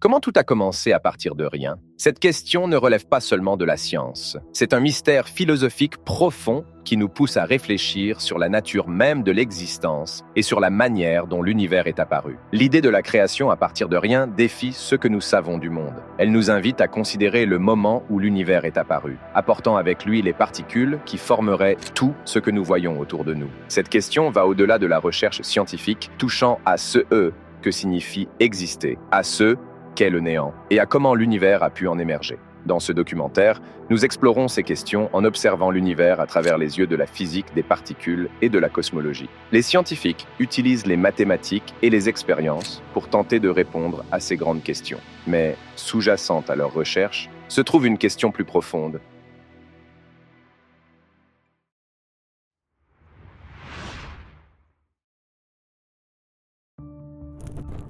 Comment tout a commencé à partir de rien? Cette question ne relève pas seulement de la science. C'est un mystère philosophique profond qui nous pousse à réfléchir sur la nature même de l'existence et sur la manière dont l'univers est apparu. L'idée de la création à partir de rien défie ce que nous savons du monde. Elle nous invite à considérer le moment où l'univers est apparu, apportant avec lui les particules qui formeraient tout ce que nous voyons autour de nous. Cette question va au-delà de la recherche scientifique, touchant à ce que signifie exister, à ce qu'est le néant et à comment l'univers a pu en émerger. Dans ce documentaire, nous explorons ces questions en observant l'univers à travers les yeux de la physique des particules et de la cosmologie. Les scientifiques utilisent les mathématiques et les expériences pour tenter de répondre à ces grandes questions. Mais sous-jacente à leurs recherches se trouve une question plus profonde.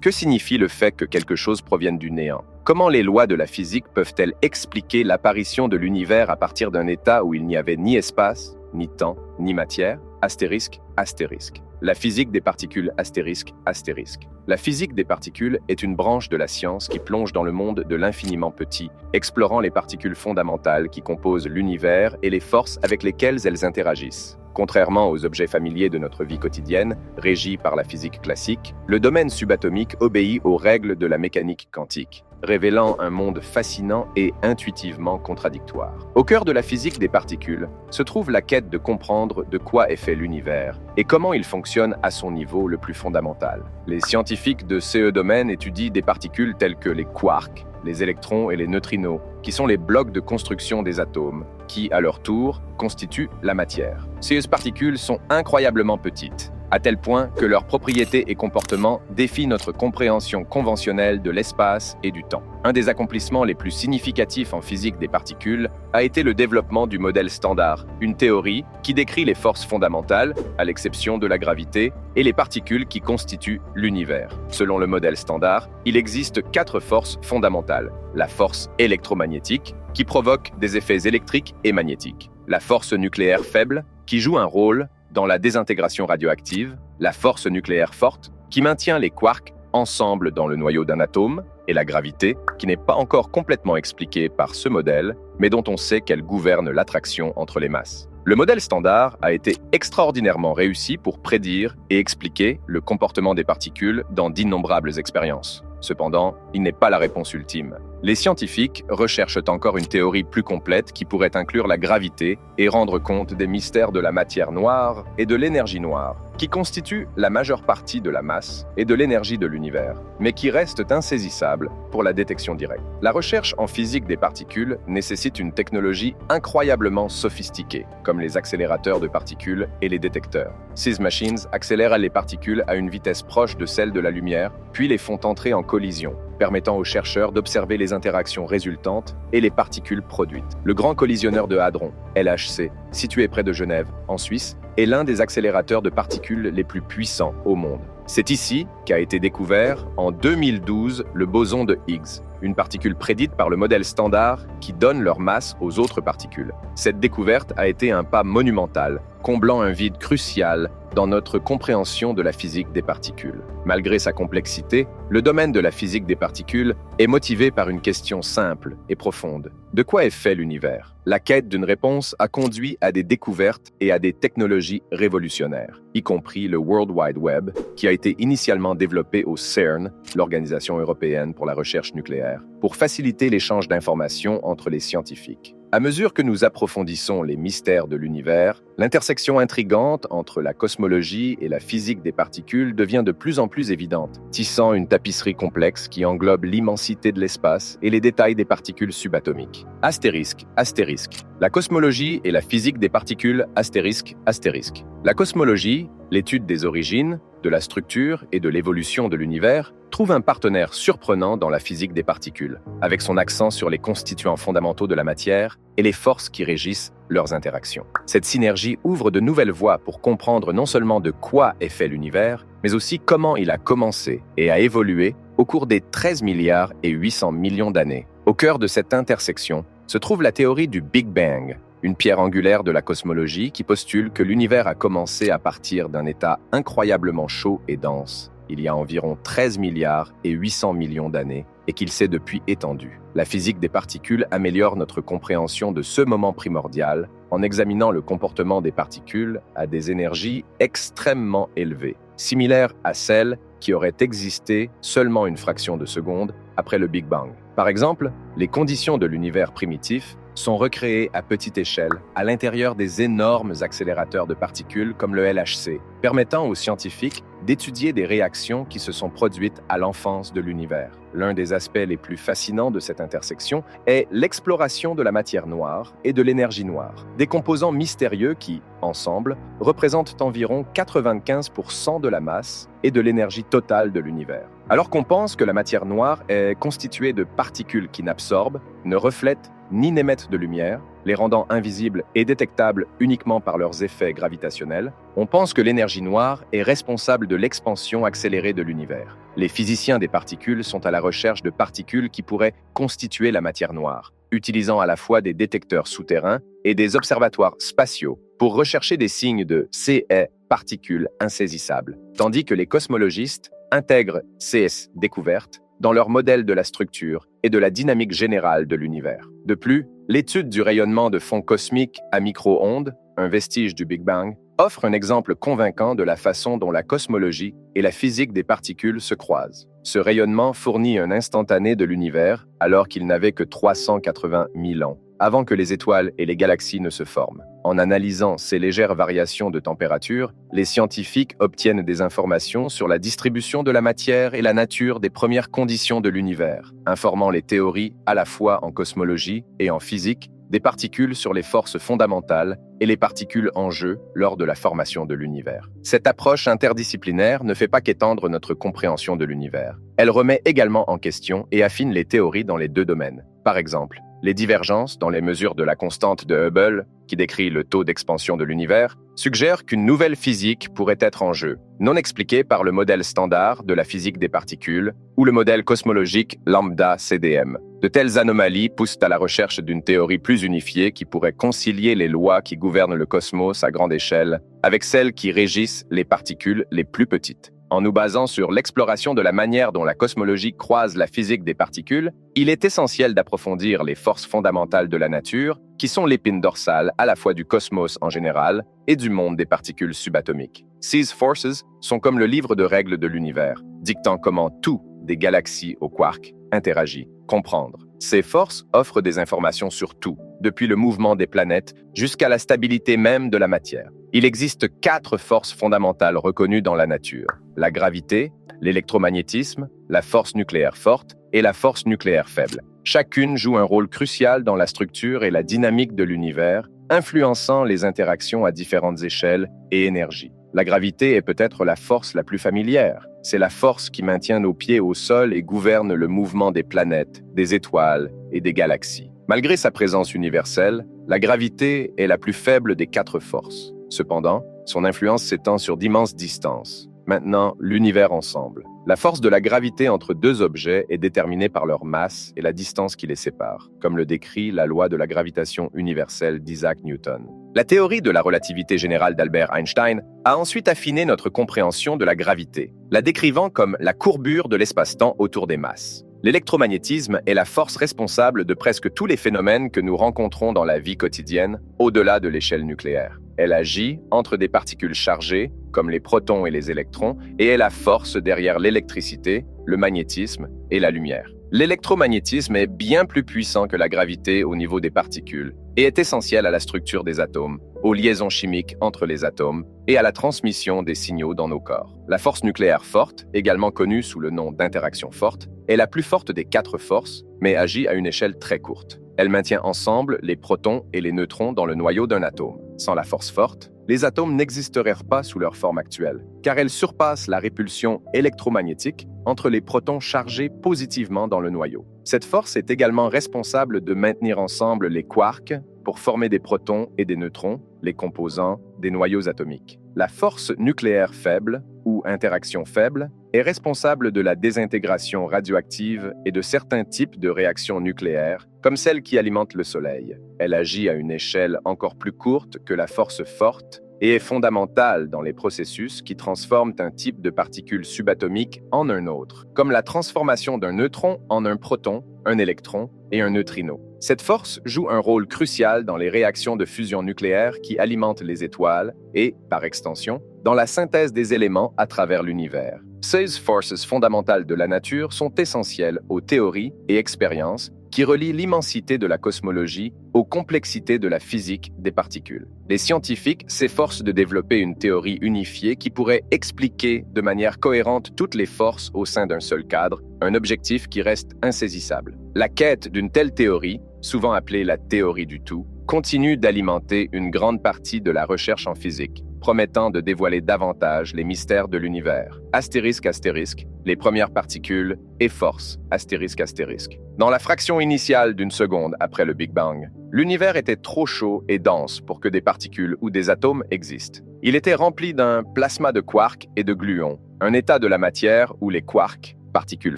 Que signifie le fait que quelque chose provienne du néant? Comment les lois de la physique peuvent-elles expliquer l'apparition de l'univers à partir d'un état où il n'y avait ni espace, ni temps, ni matière? Astérisque, astérisque. La physique des particules, astérisque, astérisque. La physique des particules est une branche de la science qui plonge dans le monde de l'infiniment petit, explorant les particules fondamentales qui composent l'univers et les forces avec lesquelles elles interagissent. Contrairement aux objets familiers de notre vie quotidienne, régis par la physique classique, le domaine subatomique obéit aux règles de la mécanique quantique, révélant un monde fascinant et intuitivement contradictoire. Au cœur de la physique des particules se trouve la quête de comprendre de quoi est fait l'univers et comment il fonctionne à son niveau le plus fondamental. Les scientifiques de ce domaine étudient des particules telles que les quarks, les électrons et les neutrinos, qui sont les blocs de construction des atomes, qui, à leur tour, constituent la matière. Ces particules sont incroyablement petites, à tel point que leurs propriétés et comportements défient notre compréhension conventionnelle de l'espace et du temps. Un des accomplissements les plus significatifs en physique des particules a été le développement du modèle standard, une théorie qui décrit les forces fondamentales, à l'exception de la gravité, et les particules qui constituent l'univers. Selon le modèle standard, il existe 4 forces fondamentales. La force électromagnétique, qui provoque des effets électriques et magnétiques. La force nucléaire faible, qui joue un rôle dans la désintégration radioactive, la force nucléaire forte, qui maintient les quarks ensemble dans le noyau d'un atome, et la gravité, qui n'est pas encore complètement expliquée par ce modèle, mais dont on sait qu'elle gouverne l'attraction entre les masses. Le modèle standard a été extraordinairement réussi pour prédire et expliquer le comportement des particules dans d'innombrables expériences. Cependant, il n'est pas la réponse ultime. Les scientifiques recherchent encore une théorie plus complète qui pourrait inclure la gravité et rendre compte des mystères de la matière noire et de l'énergie noire, qui constituent la majeure partie de la masse et de l'énergie de l'univers, mais qui restent insaisissables pour la détection directe. La recherche en physique des particules nécessite une technologie incroyablement sophistiquée, comme les accélérateurs de particules et les détecteurs. Ces machines accélèrent les particules à une vitesse proche de celle de la lumière, puis les font entrer en collision, permettant aux chercheurs d'observer les interactions résultantes et les particules produites. Le Grand Collisionneur de Hadron, LHC, situé près de Genève, en Suisse, est l'un des accélérateurs de particules les plus puissants au monde. C'est ici qu'a été découvert, en 2012, le boson de Higgs, une particule prédite par le modèle standard qui donne leur masse aux autres particules. Cette découverte a été un pas monumental, comblant un vide crucial dans notre compréhension de la physique des particules. Malgré sa complexité, le domaine de la physique des particules est motivé par une question simple et profonde. De quoi est fait l'univers? La quête d'une réponse a conduit à des découvertes et à des technologies révolutionnaires, y compris le World Wide Web, qui a été initialement développé au CERN, l'Organisation européenne pour la recherche nucléaire, pour faciliter l'échange d'informations entre les scientifiques. À mesure que nous approfondissons les mystères de l'univers, l'intersection intrigante entre la cosmologie et la physique des particules devient de plus en plus évidente, tissant une tapisserie complexe qui englobe l'immensité de l'espace et les détails des particules subatomiques. Astérisque, astérisque. La cosmologie et la physique des particules, astérisque, astérisque. La cosmologie, l'étude des origines, de la structure et de l'évolution de l'univers, trouve un partenaire surprenant dans la physique des particules, avec son accent sur les constituants fondamentaux de la matière et les forces qui régissent leurs interactions. Cette synergie ouvre de nouvelles voies pour comprendre non seulement de quoi est fait l'univers, mais aussi comment il a commencé et a évolué au cours des 13 milliards et 800 millions d'années. Au cœur de cette intersection se trouve la théorie du Big Bang, une pierre angulaire de la cosmologie qui postule que l'univers a commencé à partir d'un état incroyablement chaud et dense, il y a environ 13 milliards et 800 millions d'années, et qu'il s'est depuis étendu. La physique des particules améliore notre compréhension de ce moment primordial en examinant le comportement des particules à des énergies extrêmement élevées, similaires à celles qui auraient existé seulement une fraction de seconde après le Big Bang. Par exemple, les conditions de l'univers primitif sont recréées à petite échelle à l'intérieur des énormes accélérateurs de particules comme le LHC, permettant aux scientifiques d'étudier des réactions qui se sont produites à l'enfance de l'univers. L'un des aspects les plus fascinants de cette intersection est l'exploration de la matière noire et de l'énergie noire, des composants mystérieux qui, ensemble, représentent environ 95% de la masse et de l'énergie totale de l'univers. Alors qu'on pense que la matière noire est constituée de particules qui n'absorbent, ne reflètent ni n'émettent de lumière, les rendant invisibles et détectables uniquement par leurs effets gravitationnels, on pense que l'énergie noire est responsable de l'expansion accélérée de l'univers. Les physiciens des particules sont à la recherche de particules qui pourraient constituer la matière noire, utilisant à la fois des détecteurs souterrains et des observatoires spatiaux pour rechercher des signes de ces particules insaisissables, tandis que les cosmologistes intègrent ces découvertes dans leur modèle de la structure et de la dynamique générale de l'univers. De plus, l'étude du rayonnement de fond cosmique à micro-ondes, un vestige du Big Bang, offre un exemple convaincant de la façon dont la cosmologie et la physique des particules se croisent. Ce rayonnement fournit un instantané de l'univers alors qu'il n'avait que 380 000 ans, avant que les étoiles et les galaxies ne se forment. En analysant ces légères variations de température, les scientifiques obtiennent des informations sur la distribution de la matière et la nature des premières conditions de l'univers, informant les théories à la fois en cosmologie et en physique des particules sur les forces fondamentales et les particules en jeu lors de la formation de l'univers. Cette approche interdisciplinaire ne fait pas qu'étendre notre compréhension de l'univers. Elle remet également en question et affine les théories dans les deux domaines. Par exemple, les divergences dans les mesures de la constante de Hubble, qui décrit le taux d'expansion de l'univers, suggèrent qu'une nouvelle physique pourrait être en jeu, non expliquée par le modèle standard de la physique des particules ou le modèle cosmologique lambda CDM. De telles anomalies poussent à la recherche d'une théorie plus unifiée qui pourrait concilier les lois qui gouvernent le cosmos à grande échelle avec celles qui régissent les particules les plus petites. En nous basant sur l'exploration de la manière dont la cosmologie croise la physique des particules, il est essentiel d'approfondir les forces fondamentales de la nature, qui sont l'épine dorsale à la fois du cosmos en général et du monde des particules subatomiques. These forces sont comme le livre de règles de l'univers, dictant comment tout, des galaxies aux quarks, interagit, comprendre. Ces forces offrent des informations sur tout, depuis le mouvement des planètes jusqu'à la stabilité même de la matière. Il existe 4 forces fondamentales reconnues dans la nature: la gravité, l'électromagnétisme, la force nucléaire forte et la force nucléaire faible. Chacune joue un rôle crucial dans la structure et la dynamique de l'univers, influençant les interactions à différentes échelles et énergies. La gravité est peut-être la force la plus familière. C'est la force qui maintient nos pieds au sol et gouverne le mouvement des planètes, des étoiles et des galaxies. Malgré sa présence universelle, la gravité est la plus faible des 4 forces. Cependant, son influence s'étend sur d'immenses distances. Maintenant, l'univers ensemble. La force de la gravité entre deux objets est déterminée par leur masse et la distance qui les sépare, comme le décrit la loi de la gravitation universelle d'Isaac Newton. La théorie de la relativité générale d'Albert Einstein a ensuite affiné notre compréhension de la gravité, la décrivant comme la courbure de l'espace-temps autour des masses. L'électromagnétisme est la force responsable de presque tous les phénomènes que nous rencontrons dans la vie quotidienne, au-delà de l'échelle nucléaire. Elle agit entre des particules chargées, comme les protons et les électrons, et est la force derrière l'électricité, le magnétisme et la lumière. L'électromagnétisme est bien plus puissant que la gravité au niveau des particules et est essentiel à la structure des atomes, aux liaisons chimiques entre les atomes et à la transmission des signaux dans nos corps. La force nucléaire forte, également connue sous le nom d'interaction forte, est la plus forte des 4 forces, mais agit à une échelle très courte. Elle maintient ensemble les protons et les neutrons dans le noyau d'un atome. Sans la force forte, les atomes n'existeraient pas sous leur forme actuelle, car elle surpasse la répulsion électromagnétique entre les protons chargés positivement dans le noyau. Cette force est également responsable de maintenir ensemble les quarks pour former des protons et des neutrons, les composants des noyaux atomiques. La force nucléaire faible, ou interaction faible, est responsable de la désintégration radioactive et de certains types de réactions nucléaires, comme celle qui alimente le Soleil. Elle agit à une échelle encore plus courte que la force forte et est fondamentale dans les processus qui transforment un type de particule subatomique en un autre, comme la transformation d'un neutron en un proton, un électron et un neutrino. Cette force joue un rôle crucial dans les réactions de fusion nucléaire qui alimentent les étoiles et, par extension, dans la synthèse des éléments à travers l'univers. Ces forces fondamentales de la nature sont essentielles aux théories et expériences qui relient l'immensité de la cosmologie aux complexités de la physique des particules. Les scientifiques s'efforcent de développer une théorie unifiée qui pourrait expliquer de manière cohérente toutes les forces au sein d'un seul cadre, un objectif qui reste insaisissable. La quête d'une telle théorie, souvent appelée la théorie du tout, continue d'alimenter une grande partie de la recherche en physique, promettant de dévoiler davantage les mystères de l'univers. Astérisque, astérisque, les premières particules et forces, astérisque, astérisque. Dans la fraction initiale d'une seconde après le Big Bang, l'univers était trop chaud et dense pour que des particules ou des atomes existent. Il était rempli d'un plasma de quarks et de gluons, un état de la matière où les quarks, particules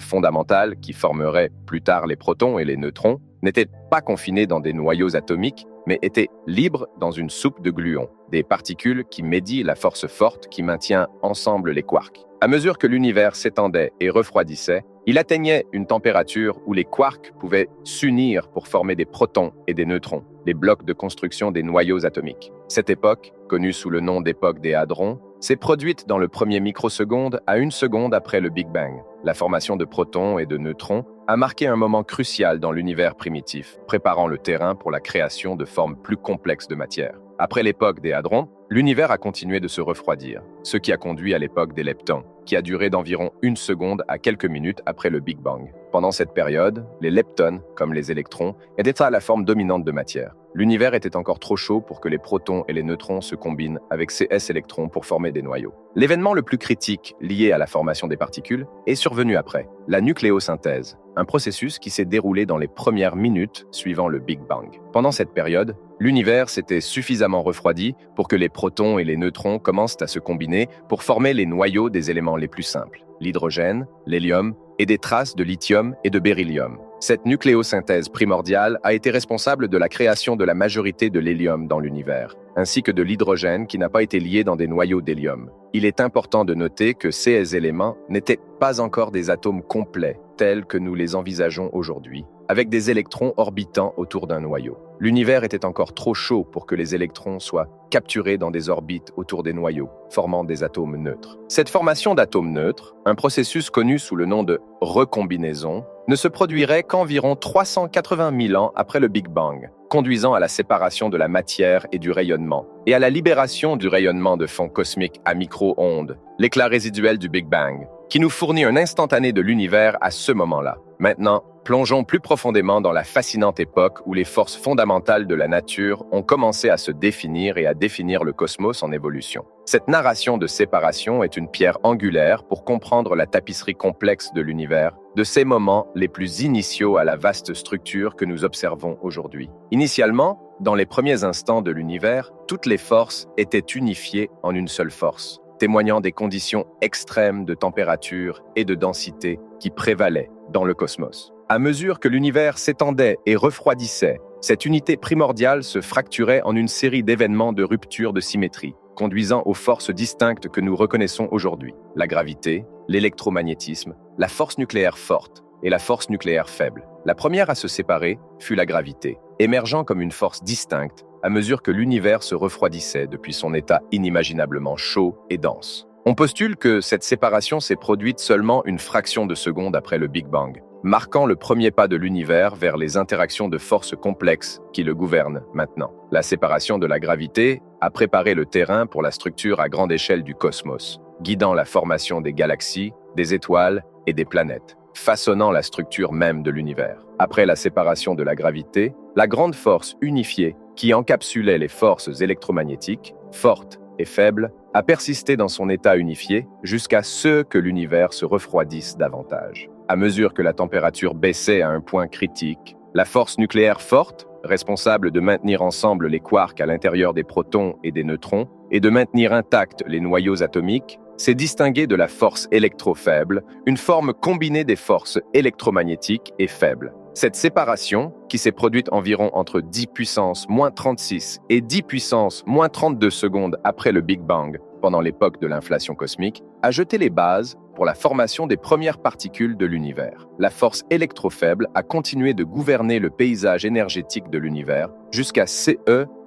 fondamentales qui formeraient plus tard les protons et les neutrons, n'étaient pas confinés dans des noyaux atomiques, mais étaient libres dans une soupe de gluons, des particules qui médient la force forte qui maintient ensemble les quarks. À mesure que l'univers s'étendait et refroidissait, il atteignait une température où les quarks pouvaient s'unir pour former des protons et des neutrons, les blocs de construction des noyaux atomiques. Cette époque, connue sous le nom d'époque des hadrons, s'est produite dans le premier microseconde à une seconde après le Big Bang. La formation de protons et de neutrons a marqué un moment crucial dans l'univers primitif, préparant le terrain pour la création de formes plus complexes de matière. Après l'époque des hadrons, l'univers a continué de se refroidir, ce qui a conduit à l'époque des leptons, qui a duré d'environ une seconde à quelques minutes après le Big Bang. Pendant cette période, les leptons, comme les électrons, étaient à la forme dominante de matière. L'univers était encore trop chaud pour que les protons et les neutrons se combinent avec ces s-électrons pour former des noyaux. L'événement le plus critique lié à la formation des particules est survenu après, la nucléosynthèse, un processus qui s'est déroulé dans les premières minutes suivant le Big Bang. Pendant cette période, l'univers s'était suffisamment refroidi pour que les protons et les neutrons commencent à se combiner pour former les noyaux des éléments les plus simples, l'hydrogène, l'hélium et des traces de lithium et de beryllium. Cette nucléosynthèse primordiale a été responsable de la création de la majorité de l'hélium dans l'univers, ainsi que de l'hydrogène qui n'a pas été lié dans des noyaux d'hélium. Il est important de noter que ces éléments n'étaient pas encore des atomes complets, tels que nous les envisageons aujourd'hui, avec des électrons orbitant autour d'un noyau. L'univers était encore trop chaud pour que les électrons soient capturés dans des orbites autour des noyaux, formant des atomes neutres. Cette formation d'atomes neutres, un processus connu sous le nom de recombinaison, ne se produirait qu'environ 380 000 ans après le Big Bang, conduisant à la séparation de la matière et du rayonnement, et à la libération du rayonnement de fond cosmique à micro-ondes, l'éclat résiduel du Big Bang, qui nous fournit un instantané de l'univers à ce moment-là. Maintenant, plongeons plus profondément dans la fascinante époque où les forces fondamentales de la nature ont commencé à se définir et à définir le cosmos en évolution. Cette narration de séparation est une pierre angulaire pour comprendre la tapisserie complexe de l'univers, de ces moments les plus initiaux à la vaste structure que nous observons aujourd'hui. Initialement, dans les premiers instants de l'univers, toutes les forces étaient unifiées en une seule force, témoignant des conditions extrêmes de température et de densité qui prévalaient dans le cosmos. À mesure que l'univers s'étendait et refroidissait, cette unité primordiale se fracturait en une série d'événements de rupture de symétrie, conduisant aux forces distinctes que nous reconnaissons aujourd'hui: la gravité, l'électromagnétisme, la force nucléaire forte et la force nucléaire faible. La première à se séparer fut la gravité, émergeant comme une force distincte à mesure que l'univers se refroidissait depuis son état inimaginablement chaud et dense. On postule que cette séparation s'est produite seulement une fraction de seconde après le Big Bang, marquant le premier pas de l'univers vers les interactions de forces complexes qui le gouvernent maintenant. La séparation de la gravité a préparé le terrain pour la structure à grande échelle du cosmos, guidant la formation des galaxies, des étoiles et des planètes, façonnant la structure même de l'univers. Après la séparation de la gravité, la grande force unifiée qui encapsulait les forces électromagnétiques, fortes et faibles, a persisté dans son état unifié jusqu'à ce que l'univers se refroidisse davantage. À mesure que la température baissait à un point critique, la force nucléaire forte, responsable de maintenir ensemble les quarks à l'intérieur des protons et des neutrons et de maintenir intacts les noyaux atomiques, s'est distinguée de la force électrofaible, une forme combinée des forces électromagnétiques et faibles. Cette séparation, qui s'est produite environ entre 10 puissance moins 36 et 10 puissance moins 32 secondes après le Big Bang, pendant l'époque de l'inflation cosmique, a jeté les bases pour la formation des premières particules de l'univers. La force électrofaible a continué de gouverner le paysage énergétique de l'univers jusqu'à ce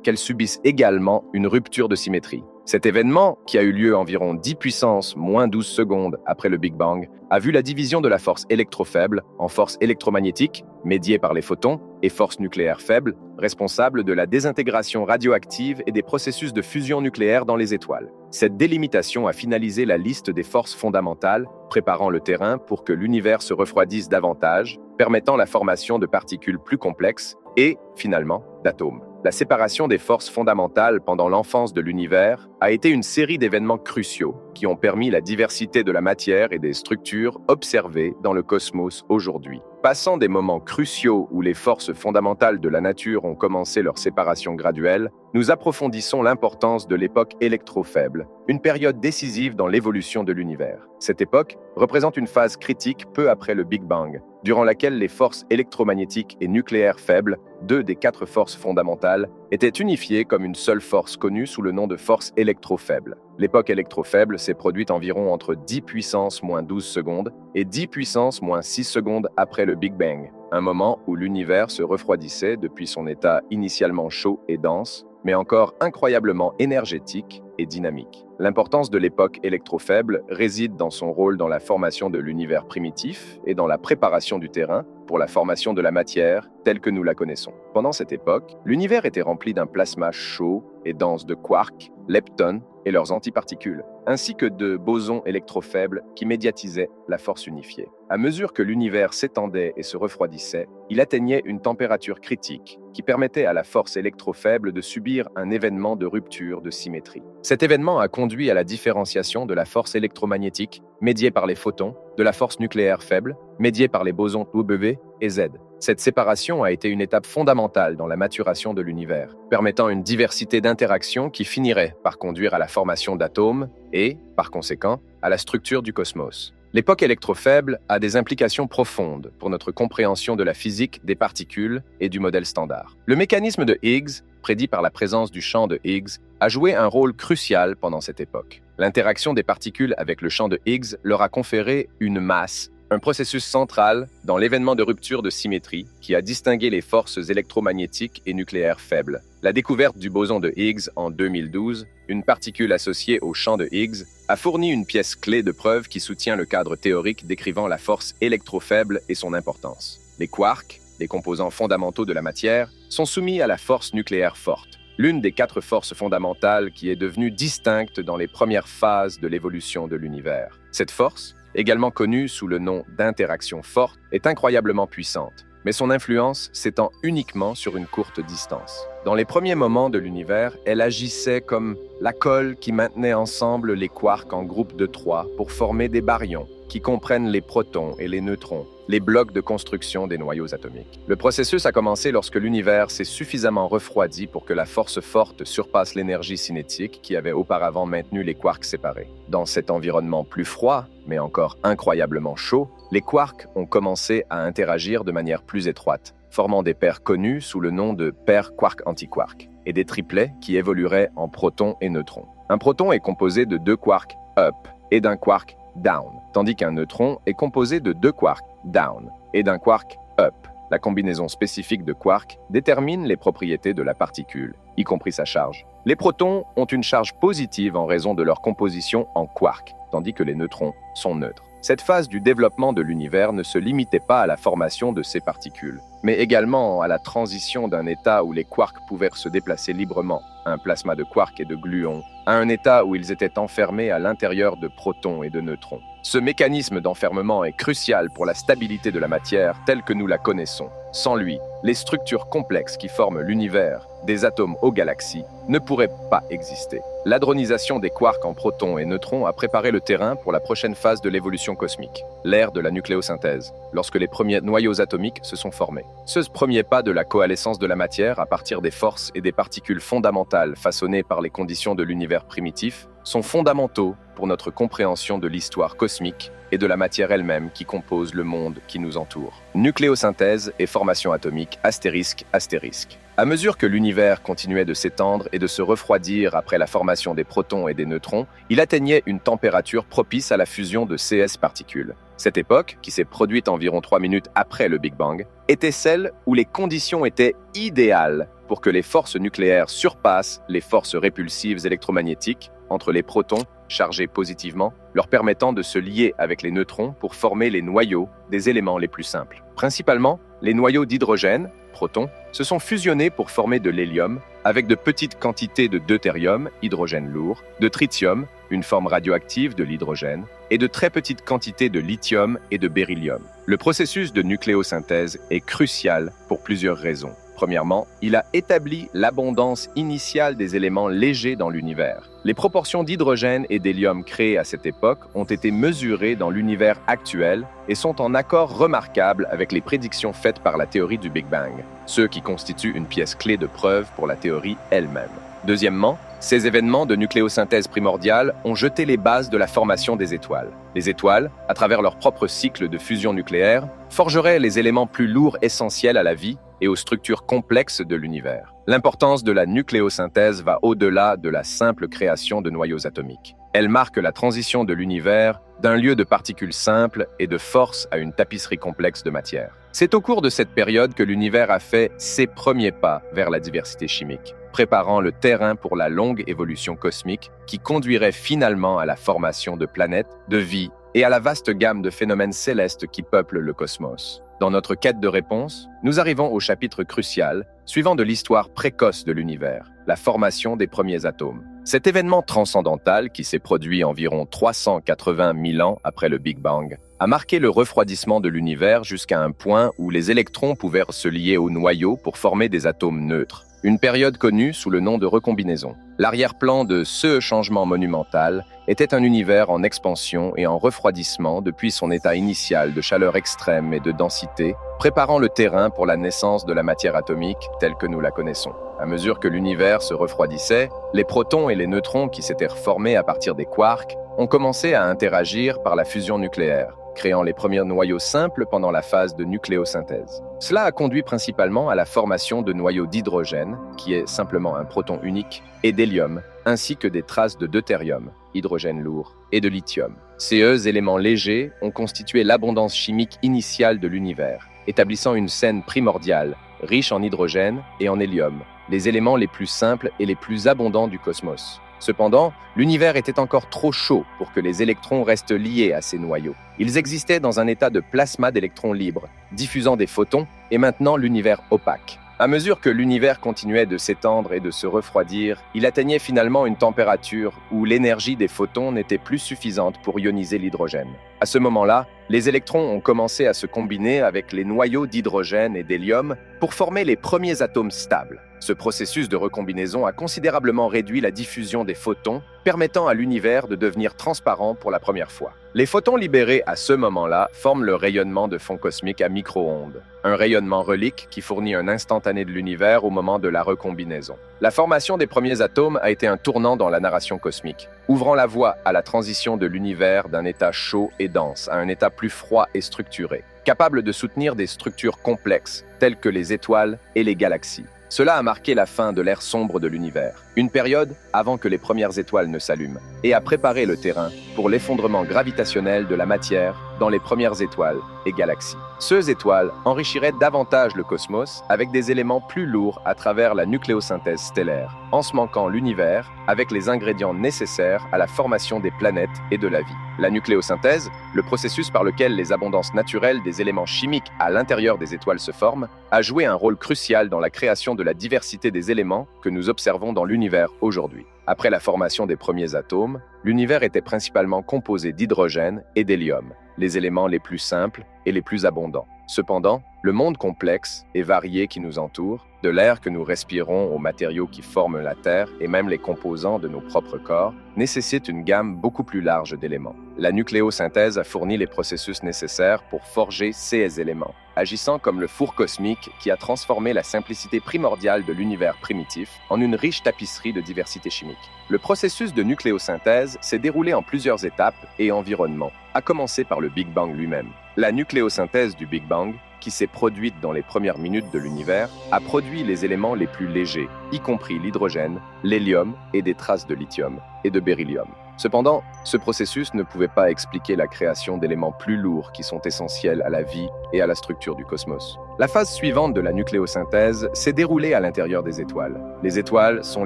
qu'elle subisse également une rupture de symétrie. Cet événement, qui a eu lieu environ 10 puissance moins 12 secondes après le Big Bang, a vu la division de la force électrofaible en force électromagnétique, médiée par les photons, et force nucléaire faible, responsable de la désintégration radioactive et des processus de fusion nucléaire dans les étoiles. Cette délimitation a finalisé la liste des forces fondamentales, préparant le terrain pour que l'univers se refroidisse davantage, permettant la formation de particules plus complexes et, finalement, d'atomes. La séparation des forces fondamentales pendant l'enfance de l'univers a été une série d'événements cruciaux qui ont permis la diversité de la matière et des structures observées dans le cosmos aujourd'hui. Passant des moments cruciaux où les forces fondamentales de la nature ont commencé leur séparation graduelle, nous approfondissons l'importance de l'époque électrofaible, une période décisive dans l'évolution de l'univers. Cette époque représente une phase critique peu après le Big Bang, durant laquelle les forces électromagnétiques et nucléaires faibles, deux des quatre forces fondamentales, étaient unifiées comme une seule force connue sous le nom de force électrofaible. L'époque électrofaible s'est produite environ entre 10 puissance moins 12 secondes et 10 puissance moins 6 secondes après le Big Bang, un moment où l'univers se refroidissait depuis son état initialement chaud et dense, mais encore incroyablement énergétique et dynamique. L'importance de l'époque électrofaible réside dans son rôle dans la formation de l'univers primitif et dans la préparation du terrain pour la formation de la matière telle que nous la connaissons. Pendant cette époque, l'univers était rempli d'un plasma chaud et dense de quarks, leptons et leurs antiparticules, ainsi que de bosons électrofaibles qui médiatisaient la force unifiée. À mesure que l'univers s'étendait et se refroidissait, il atteignait une température critique qui permettait à la force électrofaible de subir un événement de rupture de symétrie. Cet événement a conduit à la différenciation de la force électromagnétique, médiée par les photons, de la force nucléaire faible, médiée par les bosons W et Z. Cette séparation a été une étape fondamentale dans la maturation de l'univers, permettant une diversité d'interactions qui finirait par conduire à la formation d'atomes et, par conséquent, à la structure du cosmos. L'époque électrofaible a des implications profondes pour notre compréhension de la physique des particules et du modèle standard. Le mécanisme de Higgs, prédit par la présence du champ de Higgs, a joué un rôle crucial pendant cette époque. L'interaction des particules avec le champ de Higgs leur a conféré une masse, un processus central dans l'événement de rupture de symétrie qui a distingué les forces électromagnétiques et nucléaires faibles. La découverte du boson de Higgs en 2012, une particule associée au champ de Higgs, a fourni une pièce clé de preuve qui soutient le cadre théorique décrivant la force électrofaible et son importance. Les quarks, les composants fondamentaux de la matière, sont soumis à la force nucléaire forte, l'une des quatre forces fondamentales qui est devenue distincte dans les premières phases de l'évolution de l'univers. Cette force, également connue sous le nom d'interaction forte, est incroyablement puissante, mais son influence s'étend uniquement sur une courte distance. Dans les premiers moments de l'univers, elle agissait comme la colle qui maintenait ensemble les quarks en groupes de 3 pour former des baryons, qui comprennent les protons et les neutrons, les blocs de construction des noyaux atomiques. Le processus a commencé lorsque l'univers s'est suffisamment refroidi pour que la force forte surpasse l'énergie cinétique qui avait auparavant maintenu les quarks séparés. Dans cet environnement plus froid, mais encore incroyablement chaud, les quarks ont commencé à interagir de manière plus étroite, formant des paires connues sous le nom de paires quark-antiquark, et des triplets qui évolueraient en protons et neutrons. Un proton est composé de 2 quarks up et d'un quark down, tandis qu'un neutron est composé de 2 quarks down et d'un quark up. La combinaison spécifique de quarks détermine les propriétés de la particule, y compris sa charge. Les protons ont une charge positive en raison de leur composition en quarks, tandis que les neutrons sont neutres. Cette phase du développement de l'univers ne se limitait pas à la formation de ces particules, mais également à la transition d'un état où les quarks pouvaient se déplacer librement, un plasma de quarks et de gluons, à un état où ils étaient enfermés à l'intérieur de protons et de neutrons. Ce mécanisme d'enfermement est crucial pour la stabilité de la matière telle que nous la connaissons. Sans lui, les structures complexes qui forment l'univers, des atomes aux galaxies, ne pourraient pas exister. L'hadronisation des quarks en protons et neutrons a préparé le terrain pour la prochaine phase de l'évolution cosmique, l'ère de la nucléosynthèse, lorsque les premiers noyaux atomiques se sont formés. Ce premier pas de la coalescence de la matière à partir des forces et des particules fondamentales façonnées par les conditions de l'univers primitif sont fondamentaux pour notre compréhension de l'histoire cosmique et de la matière elle-même qui compose le monde qui nous entoure. Nucléosynthèse et formation atomique, astérisque, astérisque. À mesure que l'univers continuait de s'étendre et de se refroidir après la formation des protons et des neutrons, il atteignait une température propice à la fusion de CS particules. Cette époque, qui s'est produite environ 3 minutes après le Big Bang, était celle où les conditions étaient idéales pour que les forces nucléaires surpassent les forces répulsives électromagnétiques entre les protons chargés positivement, leur permettant de se lier avec les neutrons pour former les noyaux des éléments les plus simples. Principalement, les noyaux d'hydrogène, protons, se sont fusionnés pour former de l'hélium avec de petites quantités de deutérium, hydrogène lourd, de tritium, une forme radioactive de l'hydrogène, et de très petites quantités de lithium et de beryllium. Le processus de nucléosynthèse est crucial pour plusieurs raisons. Premièrement, il a établi l'abondance initiale des éléments légers dans l'univers. Les proportions d'hydrogène et d'hélium créées à cette époque ont été mesurées dans l'univers actuel et sont en accord remarquable avec les prédictions faites par la théorie du Big Bang, ce qui constitue une pièce clé de preuve pour la théorie elle-même. Deuxièmement, ces événements de nucléosynthèse primordiale ont jeté les bases de la formation des étoiles. Les étoiles, à travers leur propre cycle de fusion nucléaire, forgeraient les éléments plus lourds essentiels à la vie et aux structures complexes de l'univers. L'importance de la nucléosynthèse va au-delà de la simple création de noyaux atomiques. Elle marque la transition de l'univers d'un lieu de particules simples et de force à une tapisserie complexe de matière. C'est au cours de cette période que l'univers a fait ses premiers pas vers la diversité chimique, préparant le terrain pour la longue évolution cosmique qui conduirait finalement à la formation de planètes, de vie et à la vaste gamme de phénomènes célestes qui peuplent le cosmos. Dans notre quête de réponse, nous arrivons au chapitre crucial, suivant de l'histoire précoce de l'univers, la formation des premiers atomes. Cet événement transcendantal, qui s'est produit environ 380 000 ans après le Big Bang, a marqué le refroidissement de l'univers jusqu'à un point où les électrons pouvaient se lier au noyau pour former des atomes neutres. Une période connue sous le nom de recombinaison. L'arrière-plan de ce changement monumental était un univers en expansion et en refroidissement depuis son état initial de chaleur extrême et de densité, préparant le terrain pour la naissance de la matière atomique telle que nous la connaissons. À mesure que l'univers se refroidissait, les protons et les neutrons qui s'étaient formés à partir des quarks ont commencé à interagir par la fusion nucléaire, créant les premiers noyaux simples pendant la phase de nucléosynthèse. Cela a conduit principalement à la formation de noyaux d'hydrogène, qui est simplement un proton unique, et d'hélium, ainsi que des traces de deutérium, hydrogène lourd, et de lithium. Ces éléments légers ont constitué l'abondance chimique initiale de l'univers, établissant une scène primordiale, riche en hydrogène et en hélium, les éléments les plus simples et les plus abondants du cosmos. Cependant, l'univers était encore trop chaud pour que les électrons restent liés à ces noyaux. Ils existaient dans un état de plasma d'électrons libres, diffusant des photons, et maintenant l'univers opaque. À mesure que l'univers continuait de s'étendre et de se refroidir, il atteignait finalement une température où l'énergie des photons n'était plus suffisante pour ioniser l'hydrogène. À ce moment-là, les électrons ont commencé à se combiner avec les noyaux d'hydrogène et d'hélium pour former les premiers atomes stables. Ce processus de recombinaison a considérablement réduit la diffusion des photons, permettant à l'univers de devenir transparent pour la première fois. Les photons libérés à ce moment-là forment le rayonnement de fond cosmique à micro-ondes, un rayonnement relique qui fournit un instantané de l'univers au moment de la recombinaison. La formation des premiers atomes a été un tournant dans la narration cosmique, ouvrant la voie à la transition de l'univers d'un état chaud et dense à un état plus froid et structuré, capable de soutenir des structures complexes telles que les étoiles et les galaxies. Cela a marqué la fin de l'ère sombre de l'univers, une période avant que les premières étoiles ne s'allument, et a préparé le terrain pour l'effondrement gravitationnel de la matière dans les premières étoiles et galaxies. Ces étoiles enrichiraient davantage le cosmos avec des éléments plus lourds à travers la nucléosynthèse stellaire, ensemencant l'univers avec les ingrédients nécessaires à la formation des planètes et de la vie. La nucléosynthèse, le processus par lequel les abondances naturelles des éléments chimiques à l'intérieur des étoiles se forment, a joué un rôle crucial dans la création de la diversité des éléments que nous observons dans l'univers aujourd'hui. Après la formation des premiers atomes, l'univers était principalement composé d'hydrogène et d'hélium, les éléments les plus simples et les plus abondants. Cependant, Le monde complexe et varié qui nous entoure, de l'air que nous respirons aux matériaux qui forment la Terre et même les composants de nos propres corps, nécessite une gamme beaucoup plus large d'éléments. La nucléosynthèse a fourni les processus nécessaires pour forger ces éléments, agissant comme le four cosmique qui a transformé la simplicité primordiale de l'univers primitif en une riche tapisserie de diversité chimique. Le processus de nucléosynthèse s'est déroulé en plusieurs étapes et environnements, à commencer par le Big Bang lui-même. La nucléosynthèse du Big Bang, qui s'est produite dans les premières minutes de l'univers, a produit les éléments les plus légers, y compris l'hydrogène, l'hélium et des traces de lithium et de beryllium. Cependant, ce processus ne pouvait pas expliquer la création d'éléments plus lourds qui sont essentiels à la vie et à la structure du cosmos. La phase suivante de la nucléosynthèse s'est déroulée à l'intérieur des étoiles. Les étoiles sont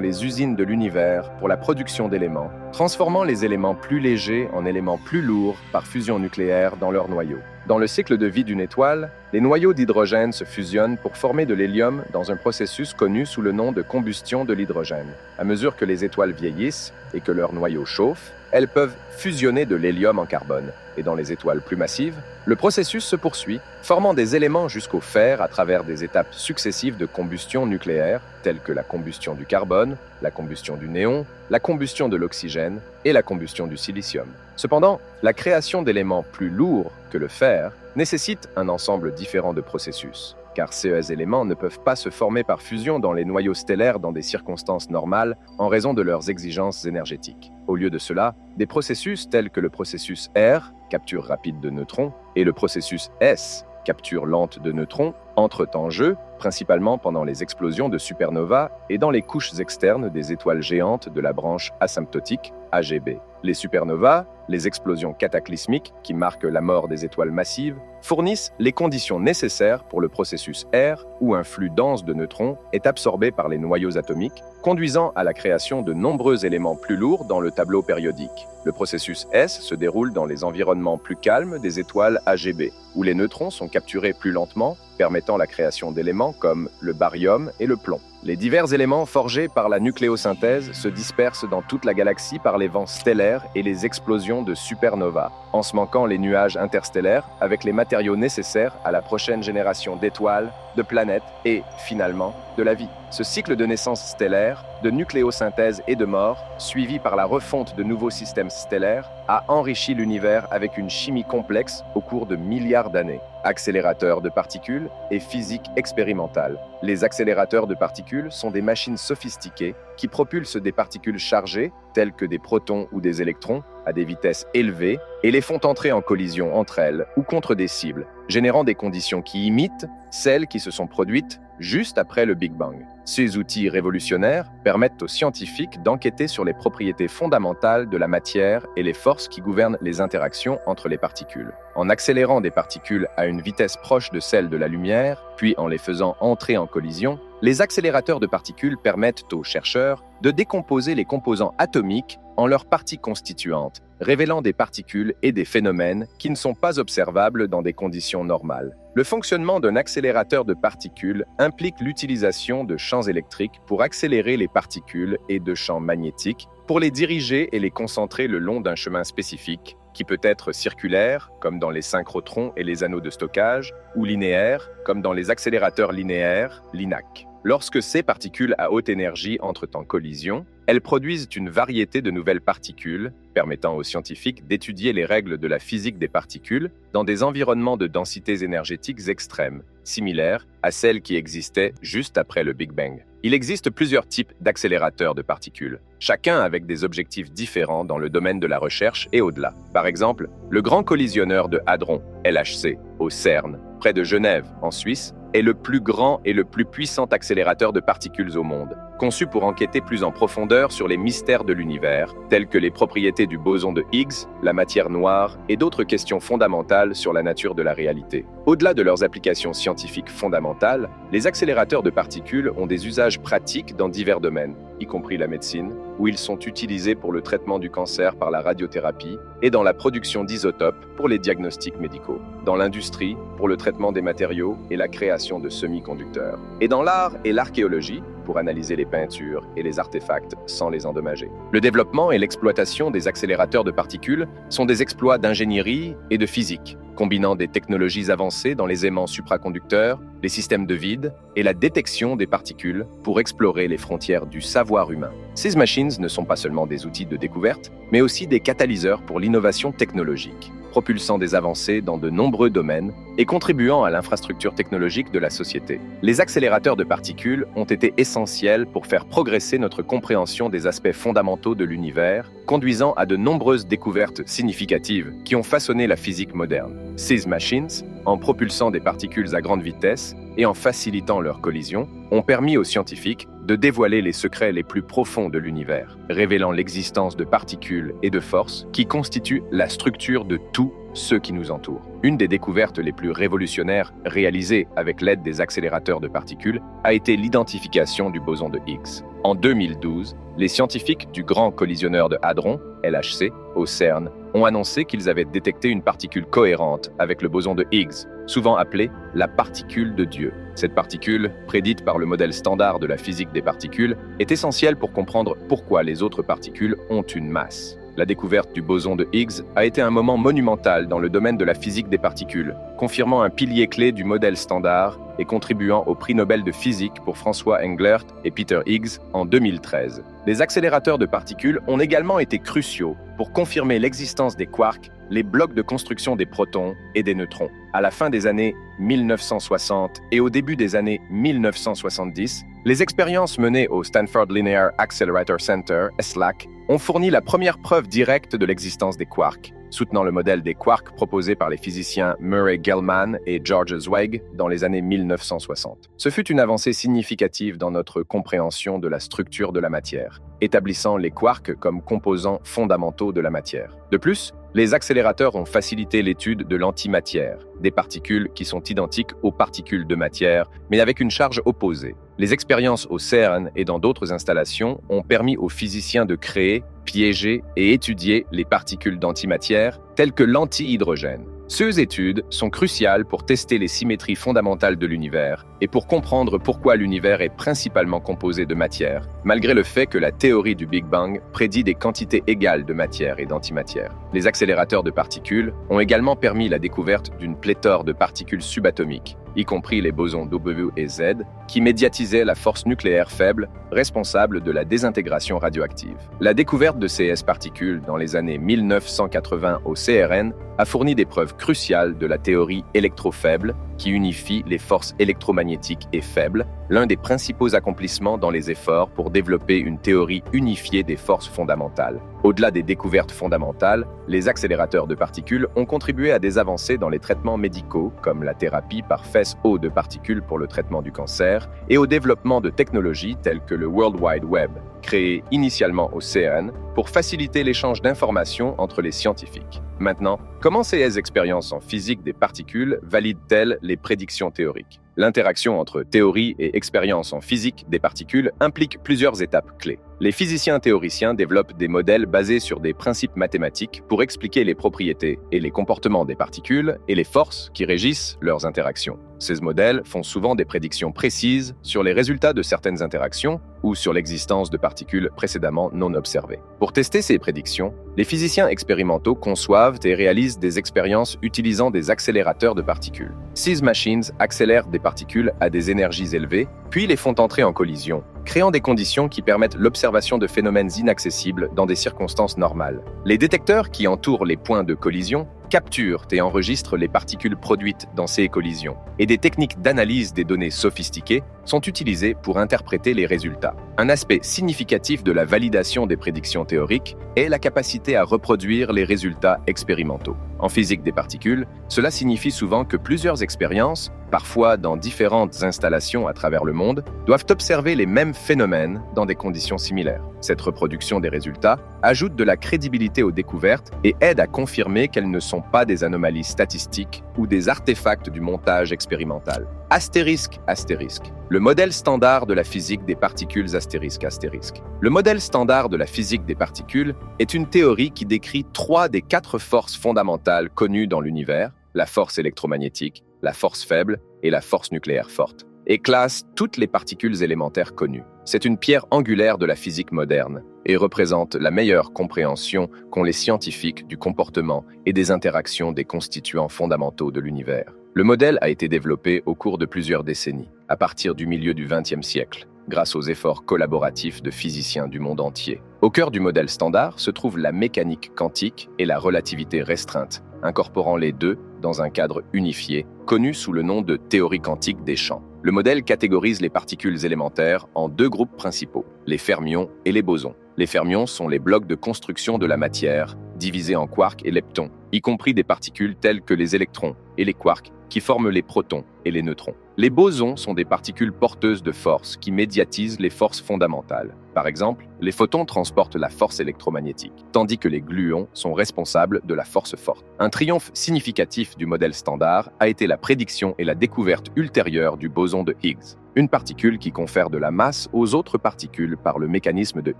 les usines de l'univers pour la production d'éléments, transformant les éléments plus légers en éléments plus lourds par fusion nucléaire dans leur noyau. Dans le cycle de vie d'une étoile, les noyaux d'hydrogène se fusionnent pour former de l'hélium dans un processus connu sous le nom de combustion de l'hydrogène. À mesure que les étoiles vieillissent et que leur noyau chauffe, elles peuvent fusionner de l'hélium en carbone. Et dans les étoiles plus massives, le processus se poursuit, formant des éléments jusqu'au fer à travers des étapes successives de combustion nucléaire, telles que la combustion du carbone, la combustion du néon, la combustion de l'oxygène et la combustion du silicium. Cependant, la création d'éléments plus lourds que le fer nécessite un ensemble différent de processus, car ces éléments ne peuvent pas se former par fusion dans les noyaux stellaires dans des circonstances normales en raison de leurs exigences énergétiques. Au lieu de cela, des processus tels que le processus R, capture rapide de neutrons, et le processus S, capture lente de neutrons, entrent en jeu, principalement pendant les explosions de supernovas et dans les couches externes des étoiles géantes de la branche asymptotique, AGB. Les supernovas, les explosions cataclysmiques qui marquent la mort des étoiles massives, fournissent les conditions nécessaires pour le processus R, où un flux dense de neutrons est absorbé par les noyaux atomiques, conduisant à la création de nombreux éléments plus lourds dans le tableau périodique. Le processus S se déroule dans les environnements plus calmes des étoiles AGB, où les neutrons sont capturés plus lentement, permettant la création d'éléments comme le baryum et le plomb. Les divers éléments forgés par la nucléosynthèse se dispersent dans toute la galaxie par les vents stellaires et les explosions de supernovas, ensemencant les nuages interstellaires avec les matériaux nécessaires à la prochaine génération d'étoiles, de planètes et, finalement, de la vie. Ce cycle de naissance stellaire, de nucléosynthèse et de mort, suivi par la refonte de nouveaux systèmes stellaires, a enrichi l'univers avec une chimie complexe au cours de milliards d'années. Accélérateurs de particules et physique expérimentale. Les accélérateurs de particules sont des machines sophistiquées qui propulsent des particules chargées, telles que des protons ou des électrons, à des vitesses élevées et les font entrer en collision entre elles ou contre des cibles, générant des conditions qui imitent celles qui se sont produites juste après le Big Bang. Ces outils révolutionnaires permettent aux scientifiques d'enquêter sur les propriétés fondamentales de la matière et les forces qui gouvernent les interactions entre les particules. En accélérant des particules à une vitesse proche de celle de la lumière, puis en les faisant entrer en collision, les accélérateurs de particules permettent aux chercheurs de décomposer les composants atomiques en leurs parties constituantes, révélant des particules et des phénomènes qui ne sont pas observables dans des conditions normales. Le fonctionnement d'un accélérateur de particules implique l'utilisation de champs électriques pour accélérer les particules et de champs magnétiques pour les diriger et les concentrer le long d'un chemin spécifique qui peut être circulaire, comme dans les synchrotrons et les anneaux de stockage, ou linéaire, comme dans les accélérateurs linéaires, LINAC. Lorsque ces particules à haute énergie entrent en collision, elles produisent une variété de nouvelles particules, permettant aux scientifiques d'étudier les règles de la physique des particules dans des environnements de densités énergétiques extrêmes, similaires à celles qui existaient juste après le Big Bang. Il existe plusieurs types d'accélérateurs de particules, chacun avec des objectifs différents dans le domaine de la recherche et au-delà. Par exemple, le Grand Collisionneur de Hadron, LHC, au CERN, près de Genève, en Suisse, est le plus grand et le plus puissant accélérateur de particules au monde, conçu pour enquêter plus en profondeur sur les mystères de l'univers, tels que les propriétés du boson de Higgs, la matière noire et d'autres questions fondamentales sur la nature de la réalité. Au-delà de leurs applications scientifiques fondamentales, les accélérateurs de particules ont des usages pratiques dans divers domaines, y compris la médecine, où ils sont utilisés pour le traitement du cancer par la radiothérapie et dans la production d'isotopes pour les diagnostics médicaux, dans l'industrie pour le traitement des matériaux et la création de semi-conducteurs, et dans l'art et l'archéologie pour analyser les peintures et les artefacts sans les endommager. Le développement et l'exploitation des accélérateurs de particules sont des exploits d'ingénierie et de physique, combinant des technologies avancées dans les aimants supraconducteurs, les systèmes de vide et la détection des particules pour explorer les frontières du savoir humain. Ces machines ne sont pas seulement des outils de découverte, mais aussi des catalyseurs pour l'innovation technologique, propulsant des avancées dans de nombreux domaines et contribuant à l'infrastructure technologique de la société. Les accélérateurs de particules ont été essentiels pour faire progresser notre compréhension des aspects fondamentaux de l'univers, conduisant à de nombreuses découvertes significatives qui ont façonné la physique moderne. Ces machines, en propulsant des particules à grande vitesse et en facilitant leur collision, ont permis aux scientifiques de dévoiler les secrets les plus profonds de l'univers, révélant l'existence de particules et de forces qui constituent la structure de tout ce qui nous entoure. Une des découvertes les plus révolutionnaires réalisées avec l'aide des accélérateurs de particules a été l'identification du boson de Higgs. En 2012, les scientifiques du Grand Collisionneur de Hadron, LHC, au CERN, ont annoncé qu'ils avaient détecté une particule cohérente avec le boson de Higgs, souvent appelée la particule de Dieu. Cette particule, prédite par le modèle standard de la physique des particules, est essentielle pour comprendre pourquoi les autres particules ont une masse. La découverte du boson de Higgs a été un moment monumental dans le domaine de la physique des particules, confirmant un pilier clé du modèle standard et contribuant au prix Nobel de physique pour François Englert et Peter Higgs en 2013. Les accélérateurs de particules ont également été cruciaux pour confirmer l'existence des quarks, les blocs de construction des protons et des neutrons. À la fin des années 1960 et au début des années 1970, les expériences menées au Stanford Linear Accelerator Center, SLAC, ont fourni la première preuve directe de l'existence des quarks, soutenant le modèle des quarks proposé par les physiciens Murray Gell-Mann et George Zweig dans les années 1960. Ce fut une avancée significative dans notre compréhension de la structure de la matière, établissant les quarks comme composants fondamentaux de la matière. De plus, les accélérateurs ont facilité l'étude de l'antimatière, des particules qui sont identiques aux particules de matière, mais avec une charge opposée. Les expériences au CERN et dans d'autres installations ont permis aux physiciens de créer, piéger et étudier les particules d'antimatière, telles que l'antihydrogène. Ces études sont cruciales pour tester les symétries fondamentales de l'univers et pour comprendre pourquoi l'univers est principalement composé de matière, malgré le fait que la théorie du Big Bang prédit des quantités égales de matière et d'antimatière. Les accélérateurs de particules ont également permis la découverte d'une pléthore de particules subatomiques, y compris les bosons W et Z, qui médiatisaient la force nucléaire faible responsable de la désintégration radioactive. La découverte de ces particules dans les années 1980 au CERN a fourni des preuves cruciales de la théorie électrofaible qui unifie les forces électromagnétiques et faibles, l'un des principaux accomplissements dans les efforts pour développer une théorie unifiée des forces fondamentales. Au-delà des découvertes fondamentales, les accélérateurs de particules ont contribué à des avancées dans les traitements médicaux, comme la thérapie par faisceau de particules pour le traitement du cancer, et au développement de technologies telles que le World Wide Web, créé initialement au CERN pour faciliter l'échange d'informations entre les scientifiques. Maintenant, comment ces expériences en physique des particules valident-elles les prédictions théoriques? L'interaction entre théorie et expérience en physique des particules implique plusieurs étapes clés. Les physiciens théoriciens développent des modèles basés sur des principes mathématiques pour expliquer les propriétés et les comportements des particules et les forces qui régissent leurs interactions. Ces modèles font souvent des prédictions précises sur les résultats de certaines interactions ou sur l'existence de particules précédemment non observées. Pour tester ces prédictions, les physiciens expérimentaux conçoivent et réalisent des expériences utilisant des accélérateurs de particules. Ces machines accélèrent des particules à des énergies élevées, puis les font entrer en collision, créant des conditions qui permettent l'observation de phénomènes inaccessibles dans des circonstances normales. Les détecteurs qui entourent les points de collision capturent et enregistrent les particules produites dans ces collisions, et des techniques d'analyse des données sophistiquées sont utilisées pour interpréter les résultats. Un aspect significatif de la validation des prédictions théoriques est la capacité à reproduire les résultats expérimentaux. En physique des particules, cela signifie souvent que plusieurs expériences, parfois dans différentes installations à travers le monde, doivent observer les mêmes phénomènes dans des conditions similaires. Cette reproduction des résultats ajoute de la crédibilité aux découvertes et aide à confirmer qu'elles ne sont pas des anomalies statistiques ou des artefacts du montage expérimental. Astérisque, astérisque. Le modèle standard de la physique des particules astérisque, astérisque. Le modèle standard de la physique des particules est une théorie qui décrit 3 des 4 forces fondamentales connues dans l'univers, la force électromagnétique, la force faible et la force nucléaire forte. et classe toutes les particules élémentaires connues. C'est une pierre angulaire de la physique moderne et représente la meilleure compréhension qu'ont les scientifiques du comportement et des interactions des constituants fondamentaux de l'univers. Le modèle a été développé au cours de plusieurs décennies, à partir du milieu du XXe siècle, grâce aux efforts collaboratifs de physiciens du monde entier. Au cœur du modèle standard se trouve la mécanique quantique et la relativité restreinte, incorporant les deux dans un cadre unifié, connu sous le nom de théorie quantique des champs. Le modèle catégorise les particules élémentaires en deux groupes principaux, les fermions et les bosons. Les fermions sont les blocs de construction de la matière, divisés en quarks et leptons, y compris des particules telles que les électrons et les quarks, qui forment les protons et les neutrons. Les bosons sont des particules porteuses de force qui médiatisent les forces fondamentales. Par exemple, les photons transportent la force électromagnétique, tandis que les gluons sont responsables de la force forte. Un triomphe significatif du modèle standard a été la prédiction et la découverte ultérieure du boson de Higgs, une particule qui confère de la masse aux autres particules par le mécanisme de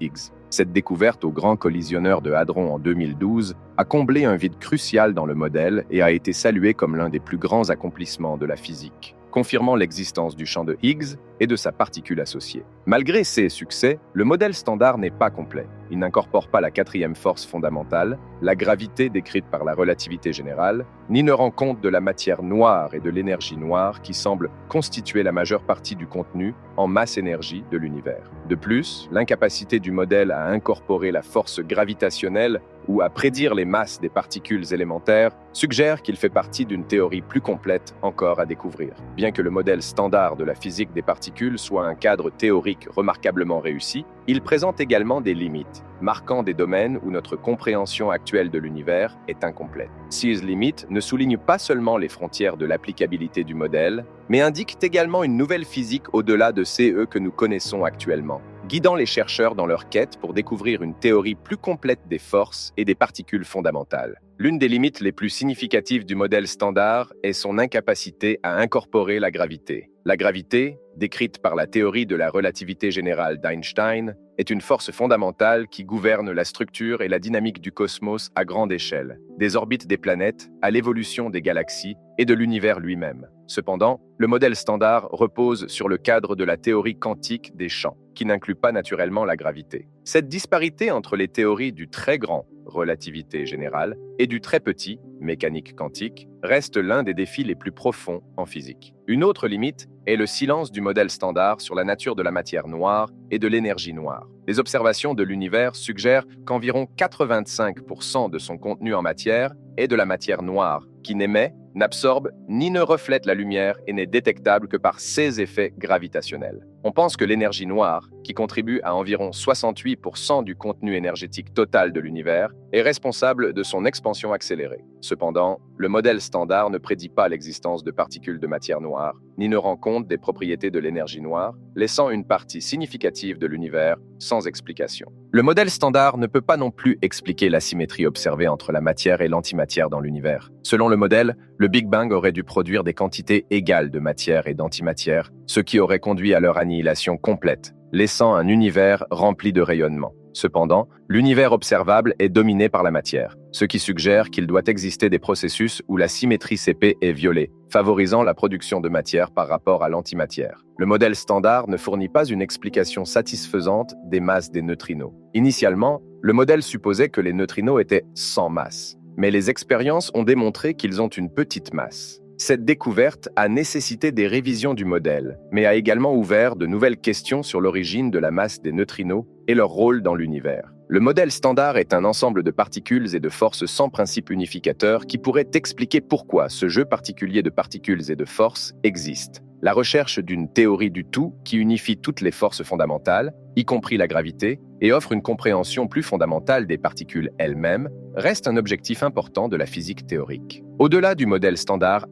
Higgs. Cette découverte au Grand Collisionneur de Hadron en 2012 a comblé un vide crucial dans le modèle et a été saluée comme l'un des plus grands accomplissements de la physique, confirmant l'existence du champ de Higgs et de sa particule associée. Malgré ces succès, le modèle standard n'est pas complet. Il n'incorpore pas la quatrième force fondamentale, la gravité décrite par la relativité générale, ni ne rend compte de la matière noire et de l'énergie noire qui semblent constituer la majeure partie du contenu en masse-énergie de l'univers. De plus, l'incapacité du modèle à incorporer la force gravitationnelle ou à prédire les masses des particules élémentaires suggère qu'il fait partie d'une théorie plus complète encore à découvrir. Bien que le modèle standard de la physique des particules soit un cadre théorique remarquablement réussi, il présente également des limites, marquant des domaines où notre compréhension actuelle de l'univers est incomplète. Ces limites ne soulignent pas seulement les frontières de l'applicabilité du modèle, mais indiquent également une nouvelle physique au-delà de ceux que nous connaissons actuellement, guidant les chercheurs dans leur quête pour découvrir une théorie plus complète des forces et des particules fondamentales. L'une des limites les plus significatives du modèle standard est son incapacité à incorporer la gravité. La gravité, décrite par la théorie de la relativité générale d'Einstein, est une force fondamentale qui gouverne la structure et la dynamique du cosmos à grande échelle, des orbites des planètes à l'évolution des galaxies et de l'univers lui-même. Cependant, le modèle standard repose sur le cadre de la théorie quantique des champs, qui n'inclut pas naturellement la gravité. Cette disparité entre les théories du très grand, relativité générale, et du très petit, mécanique quantique, reste l'un des défis les plus profonds en physique. Une autre limite est le silence du modèle standard sur la nature de la matière noire et de l'énergie noire. Les observations de l'univers suggèrent qu'environ 85% de son contenu en matière est de la matière noire, qui n'émet, n'absorbe ni ne reflète la lumière et n'est détectable que par ses effets gravitationnels. On pense que l'énergie noire, qui contribue à environ 68% du contenu énergétique total de l'univers, est responsable de son expansion accélérée. Cependant, le modèle standard ne prédit pas l'existence de particules de matière noire, ni ne rend compte des propriétés de l'énergie noire, laissant une partie significative de l'univers sans explication. Le modèle standard ne peut pas non plus expliquer l'asymétrie observée entre la matière et l'antimatière dans l'univers. Selon le modèle, le Big Bang aurait dû produire des quantités égales de matière et d'antimatière, ce qui aurait conduit à leur annihilation complète, laissant un univers rempli de rayonnement. Cependant, l'univers observable est dominé par la matière, ce qui suggère qu'il doit exister des processus où la symétrie CP est violée, favorisant la production de matière par rapport à l'antimatière. Le modèle standard ne fournit pas une explication satisfaisante des masses des neutrinos. Initialement, le modèle supposait que les neutrinos étaient sans masse, mais les expériences ont démontré qu'ils ont une petite masse. Cette découverte a nécessité des révisions du modèle, mais a également ouvert de nouvelles questions sur l'origine de la masse des neutrinos et leur rôle dans l'univers. Le modèle standard est un ensemble de particules et de forces sans principe unificateur qui pourrait expliquer pourquoi ce jeu particulier de particules et de forces existe. La recherche d'une théorie du tout qui unifie toutes les forces fondamentales, y compris la gravité, et offre une compréhension plus fondamentale des particules elles-mêmes, reste un objectif important de la physique théorique. Au-delà du modèle standard ***,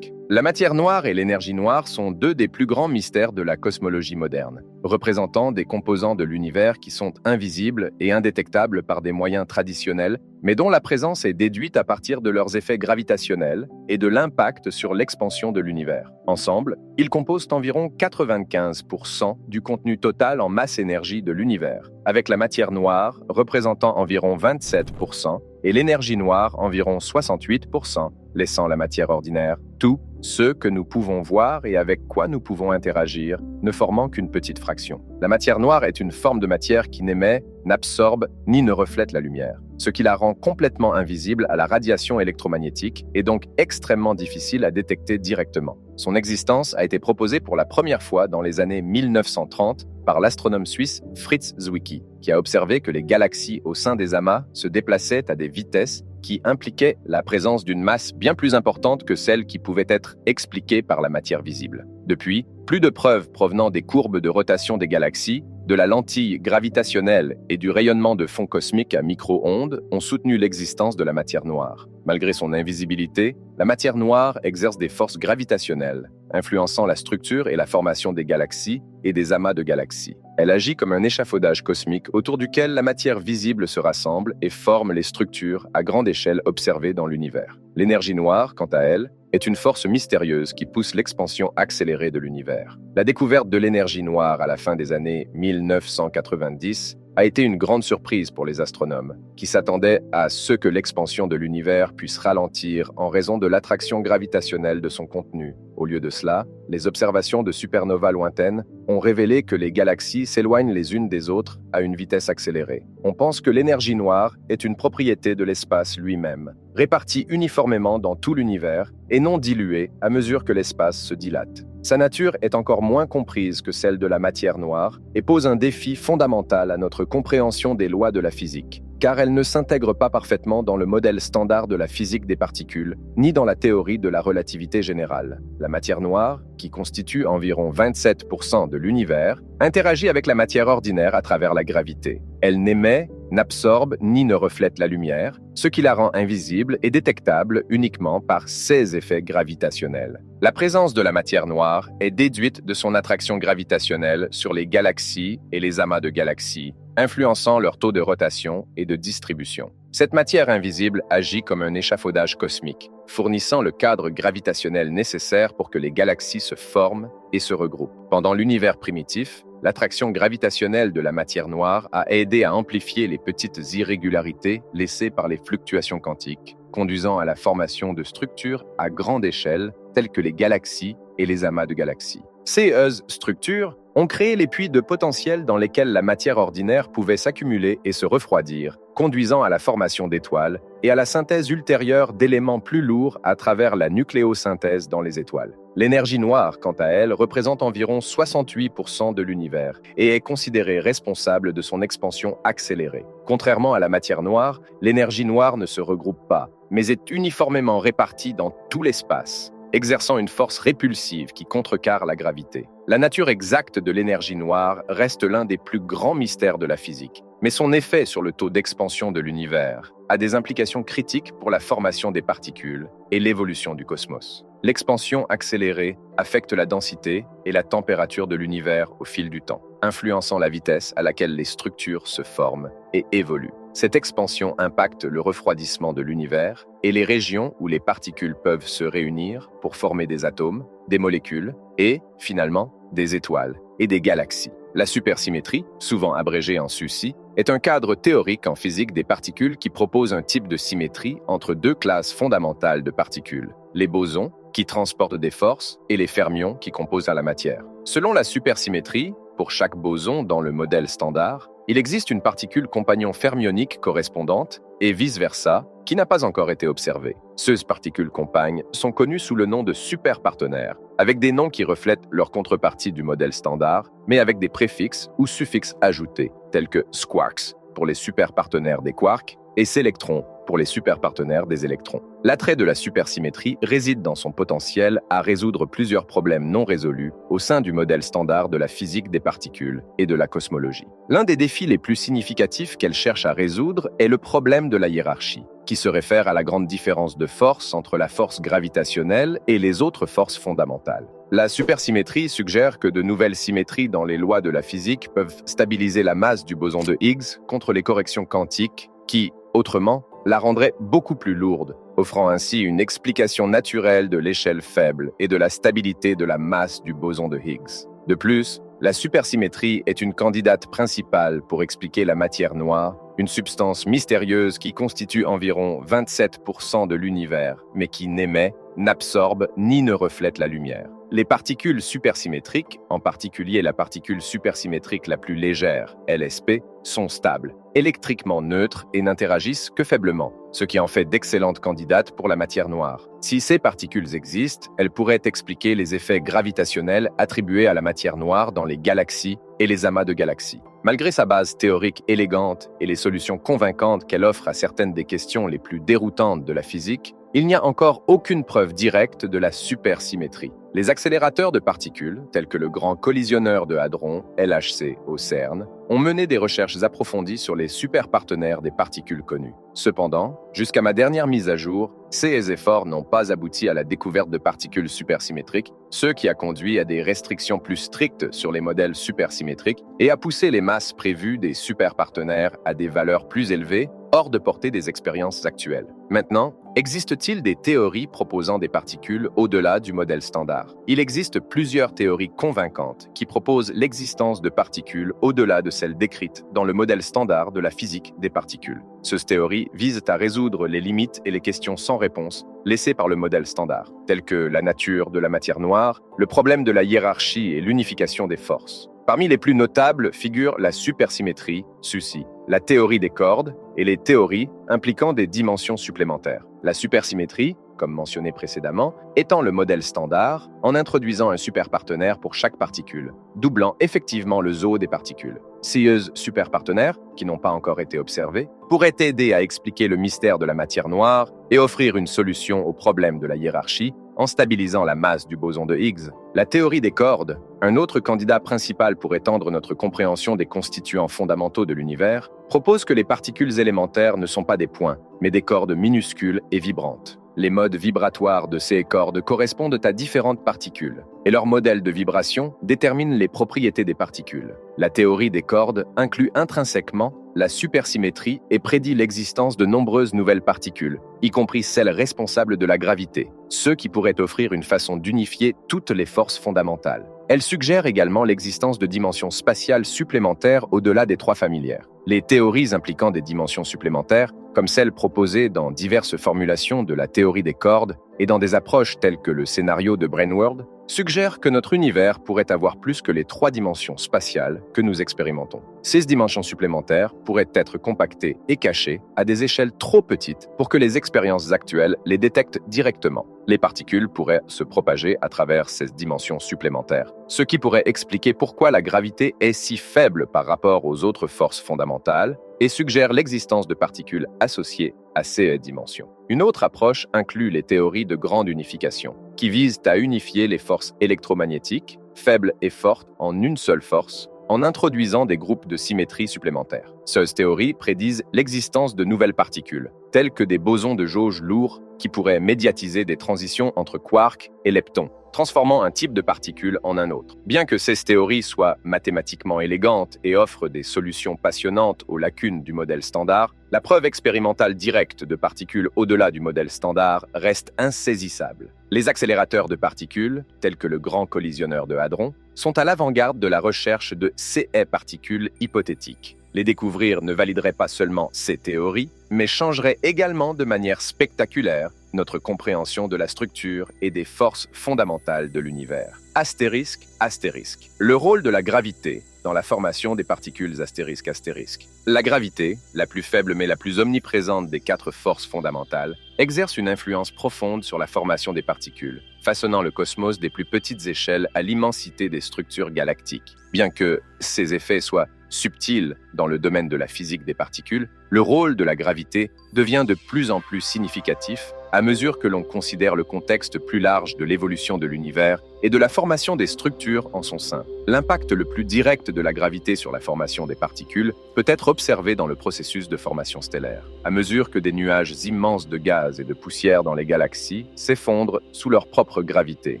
la matière noire et l'énergie noire sont deux des plus grands mystères de la cosmologie moderne, représentant des composants de l'univers qui sont invisibles et indétectables par des moyens traditionnels, mais dont la présence est déduite à partir de leurs effets gravitationnels et de l'impact sur l'expansion de l'univers. Ensemble, ils composent environ 95% du contenu total en masse-énergie de l'univers, avec la matière noire représentant environ 27% et l'énergie noire environ 68%, laissant la matière ordinaire. Tout ce que nous pouvons voir et avec quoi nous pouvons interagir, ne formant qu'une petite fraction. La matière noire est une forme de matière qui n'émet, n'absorbe ni ne reflète la lumière, ce qui la rend complètement invisible à la radiation électromagnétique et donc extrêmement difficile à détecter directement. Son existence a été proposée pour la première fois dans les années 1930 par l'astronome suisse Fritz Zwicky, qui a observé que les galaxies au sein des amas se déplaçaient à des vitesses qui impliquaient la présence d'une masse bien plus importante que celle qui pouvait être expliquée par la matière visible. Depuis, plus de preuves provenant des courbes de rotation des galaxies, de la lentille gravitationnelle et du rayonnement de fond cosmique à micro-ondes ont soutenu l'existence de la matière noire. Malgré son invisibilité, la matière noire exerce des forces gravitationnelles, influençant la structure et la formation des galaxies et des amas de galaxies. Elle agit comme un échafaudage cosmique autour duquel la matière visible se rassemble et forme les structures à grande échelle observées dans l'univers. L'énergie noire, quant à elle, est une force mystérieuse qui pousse l'expansion accélérée de l'univers. La découverte de l'énergie noire à la fin des années 1990 a été une grande surprise pour les astronomes, qui s'attendaient à ce que l'expansion de l'univers puisse ralentir en raison de l'attraction gravitationnelle de son contenu. Au lieu de cela, les observations de supernovas lointaines ont révélé que les galaxies s'éloignent les unes des autres à une vitesse accélérée. On pense que l'énergie noire est une propriété de l'espace lui-même, répartie uniformément dans tout l'univers et non diluée à mesure que l'espace se dilate. Sa nature est encore moins comprise que celle de la matière noire et pose un défi fondamental à notre compréhension des lois de la physique, car elle ne s'intègre pas parfaitement dans le modèle standard de la physique des particules, ni dans la théorie de la relativité générale. La matière noire, qui constitue environ 27% de l'univers, interagit avec la matière ordinaire à travers la gravité. Elle n'émet, n'absorbe ni ne reflète la lumière, ce qui la rend invisible et détectable uniquement par ses effets gravitationnels. La présence de la matière noire est déduite de son attraction gravitationnelle sur les galaxies et les amas de galaxies, influençant leur taux de rotation et de distribution. Cette matière invisible agit comme un échafaudage cosmique, fournissant le cadre gravitationnel nécessaire pour que les galaxies se forment et se regroupent. Pendant l'univers primitif, l'attraction gravitationnelle de la matière noire a aidé à amplifier les petites irrégularités laissées par les fluctuations quantiques, conduisant à la formation de structures à grande échelle, telles que les galaxies et les amas de galaxies. Ces structures ont créé les puits de potentiel dans lesquels la matière ordinaire pouvait s'accumuler et se refroidir, conduisant à la formation d'étoiles et à la synthèse ultérieure d'éléments plus lourds à travers la nucléosynthèse dans les étoiles. L'énergie noire, quant à elle, représente environ 68% de l'univers et est considérée responsable de son expansion accélérée. Contrairement à la matière noire, l'énergie noire ne se regroupe pas, mais est uniformément répartie dans tout l'espace, exerçant une force répulsive qui contrecarre la gravité. La nature exacte de l'énergie noire reste l'un des plus grands mystères de la physique, mais son effet sur le taux d'expansion de l'univers a des implications critiques pour la formation des particules et l'évolution du cosmos. L'expansion accélérée affecte la densité et la température de l'univers au fil du temps, influençant la vitesse à laquelle les structures se forment et évoluent. Cette expansion impacte le refroidissement de l'univers et les régions où les particules peuvent se réunir pour former des atomes, des molécules et, finalement, des étoiles et des galaxies. La supersymétrie, souvent abrégée en SUSY, est un cadre théorique en physique des particules qui propose un type de symétrie entre deux classes fondamentales de particules, les bosons, qui transportent des forces, et les fermions, qui composent la matière. Selon la supersymétrie, pour chaque boson dans le modèle standard, il existe une particule compagnon fermionique correspondante et vice-versa qui n'a pas encore été observée. Ces particules compagnes sont connues sous le nom de superpartenaires, avec des noms qui reflètent leur contrepartie du modèle standard, mais avec des préfixes ou suffixes ajoutés, tels que squarks pour les superpartenaires des quarks et sélectrons pour les superpartenaires des électrons. L'attrait de la supersymétrie réside dans son potentiel à résoudre plusieurs problèmes non résolus au sein du modèle standard de la physique des particules et de la cosmologie. L'un des défis les plus significatifs qu'elle cherche à résoudre est le problème de la hiérarchie, qui se réfère à la grande différence de force entre la force gravitationnelle et les autres forces fondamentales. La supersymétrie suggère que de nouvelles symétries dans les lois de la physique peuvent stabiliser la masse du boson de Higgs contre les corrections quantiques qui, autrement, la rendrait beaucoup plus lourde, offrant ainsi une explication naturelle de l'échelle faible et de la stabilité de la masse du boson de Higgs. De plus, La supersymétrie est une candidate principale pour expliquer la matière noire, une substance mystérieuse qui constitue environ 27% de l'univers, mais qui n'émet, n'absorbe ni ne reflète la lumière. Les particules supersymétriques, en particulier la particule supersymétrique la plus légère, LSP, sont stables, électriquement neutres et n'interagissent que faiblement, ce qui en fait d'excellentes candidates pour la matière noire. Si ces particules existent, elles pourraient expliquer les effets gravitationnels attribués à la matière noire dans les galaxies et les amas de galaxies. Malgré sa base théorique élégante et les solutions convaincantes qu'elle offre à certaines des questions les plus déroutantes de la physique, il n'y a encore aucune preuve directe de la supersymétrie. Les accélérateurs de particules, tels que le Grand Collisionneur de Hadron, LHC, au CERN, ont mené des recherches approfondies sur les superpartenaires des particules connues. Cependant, jusqu'à ma dernière mise à jour, ces efforts n'ont pas abouti à la découverte de particules supersymétriques, ce qui a conduit à des restrictions plus strictes sur les modèles supersymétriques et a poussé les masses prévues des superpartenaires à des valeurs plus élevées, hors de portée des expériences actuelles. Maintenant, existe-t-il des théories proposant des particules au-delà du modèle standard? Il existe plusieurs théories convaincantes qui proposent l'existence de particules au-delà de celles décrites dans le modèle standard de la physique des particules. Ces théories visent à résoudre les limites et les questions sans réponse laissées par le modèle standard, telles que la nature de la matière noire, le problème de la hiérarchie et l'unification des forces. Parmi les plus notables figurent la supersymétrie, SUSY, la théorie des cordes et les théories impliquant des dimensions supplémentaires. La supersymétrie, comme mentionné précédemment, étant le modèle standard en introduisant un superpartenaire pour chaque particule, doublant effectivement le zoo des particules. Ces superpartenaires, qui n'ont pas encore été observés, pourraient aider à expliquer le mystère de la matière noire et offrir une solution au problème de la hiérarchie en stabilisant la masse du boson de Higgs. La théorie des cordes, un autre candidat principal pour étendre notre compréhension des constituants fondamentaux de l'univers, propose que les particules élémentaires ne sont pas des points, mais des cordes minuscules et vibrantes. Les modes vibratoires de ces cordes correspondent à différentes particules, et leur modèle de vibration détermine les propriétés des particules. La théorie des cordes inclut intrinsèquement la supersymétrie et prédit l'existence de nombreuses nouvelles particules, y compris celles responsables de la gravité, ce qui pourrait offrir une façon d'unifier toutes les forces fondamentales. Elle suggère également l'existence de dimensions spatiales supplémentaires au-delà des trois familières. Les théories impliquant des dimensions supplémentaires, comme celles proposées dans diverses formulations de la théorie des cordes et dans des approches telles que le scénario de Brainsworld, suggèrent que notre univers pourrait avoir plus que les 3 dimensions spatiales que nous expérimentons. Ces dimensions supplémentaires pourraient être compactées et cachées à des échelles trop petites pour que les expériences actuelles les détectent directement. Les particules pourraient se propager à travers ces dimensions supplémentaires, ce qui pourrait expliquer pourquoi la gravité est si faible par rapport aux autres forces fondamentales et suggère l'existence de particules associées à ces dimensions. Une autre approche inclut les théories de grande unification, qui visent à unifier les forces électromagnétiques, faibles et fortes, en une seule force, en introduisant des groupes de symétrie supplémentaires. Ces théories prédisent l'existence de nouvelles particules, telles que des bosons de jauge lourds qui pourraient médiatiser des transitions entre quarks et leptons, transformant un type de particule en un autre. Bien que ces théories soient mathématiquement élégantes et offrent des solutions passionnantes aux lacunes du modèle standard, la preuve expérimentale directe de particules au-delà du modèle standard reste insaisissable. Les accélérateurs de particules, tels que le Grand Collisionneur de Hadron, sont à l'avant-garde de la recherche de ces particules hypothétiques. Les découvrir ne validerait pas seulement ces théories, mais changerait également de manière spectaculaire notre compréhension de la structure et des forces fondamentales de l'univers. Astérisque, astérisque. Le rôle de la gravité dans la formation des particules astérisque, astérisque. La gravité, la plus faible mais la plus omniprésente des 4 forces fondamentales, exerce une influence profonde sur la formation des particules, façonnant le cosmos des plus petites échelles à l'immensité des structures galactiques. Bien que ces effets soient subtils dans le domaine de la physique des particules, le rôle de la gravité devient de plus en plus significatif à mesure que l'on considère le contexte plus large de l'évolution de l'univers et de la formation des structures en son sein. L'impact le plus direct de la gravité sur la formation des particules peut être observé dans le processus de formation stellaire. À mesure que des nuages immenses de gaz et de poussière dans les galaxies s'effondrent sous leur propre gravité,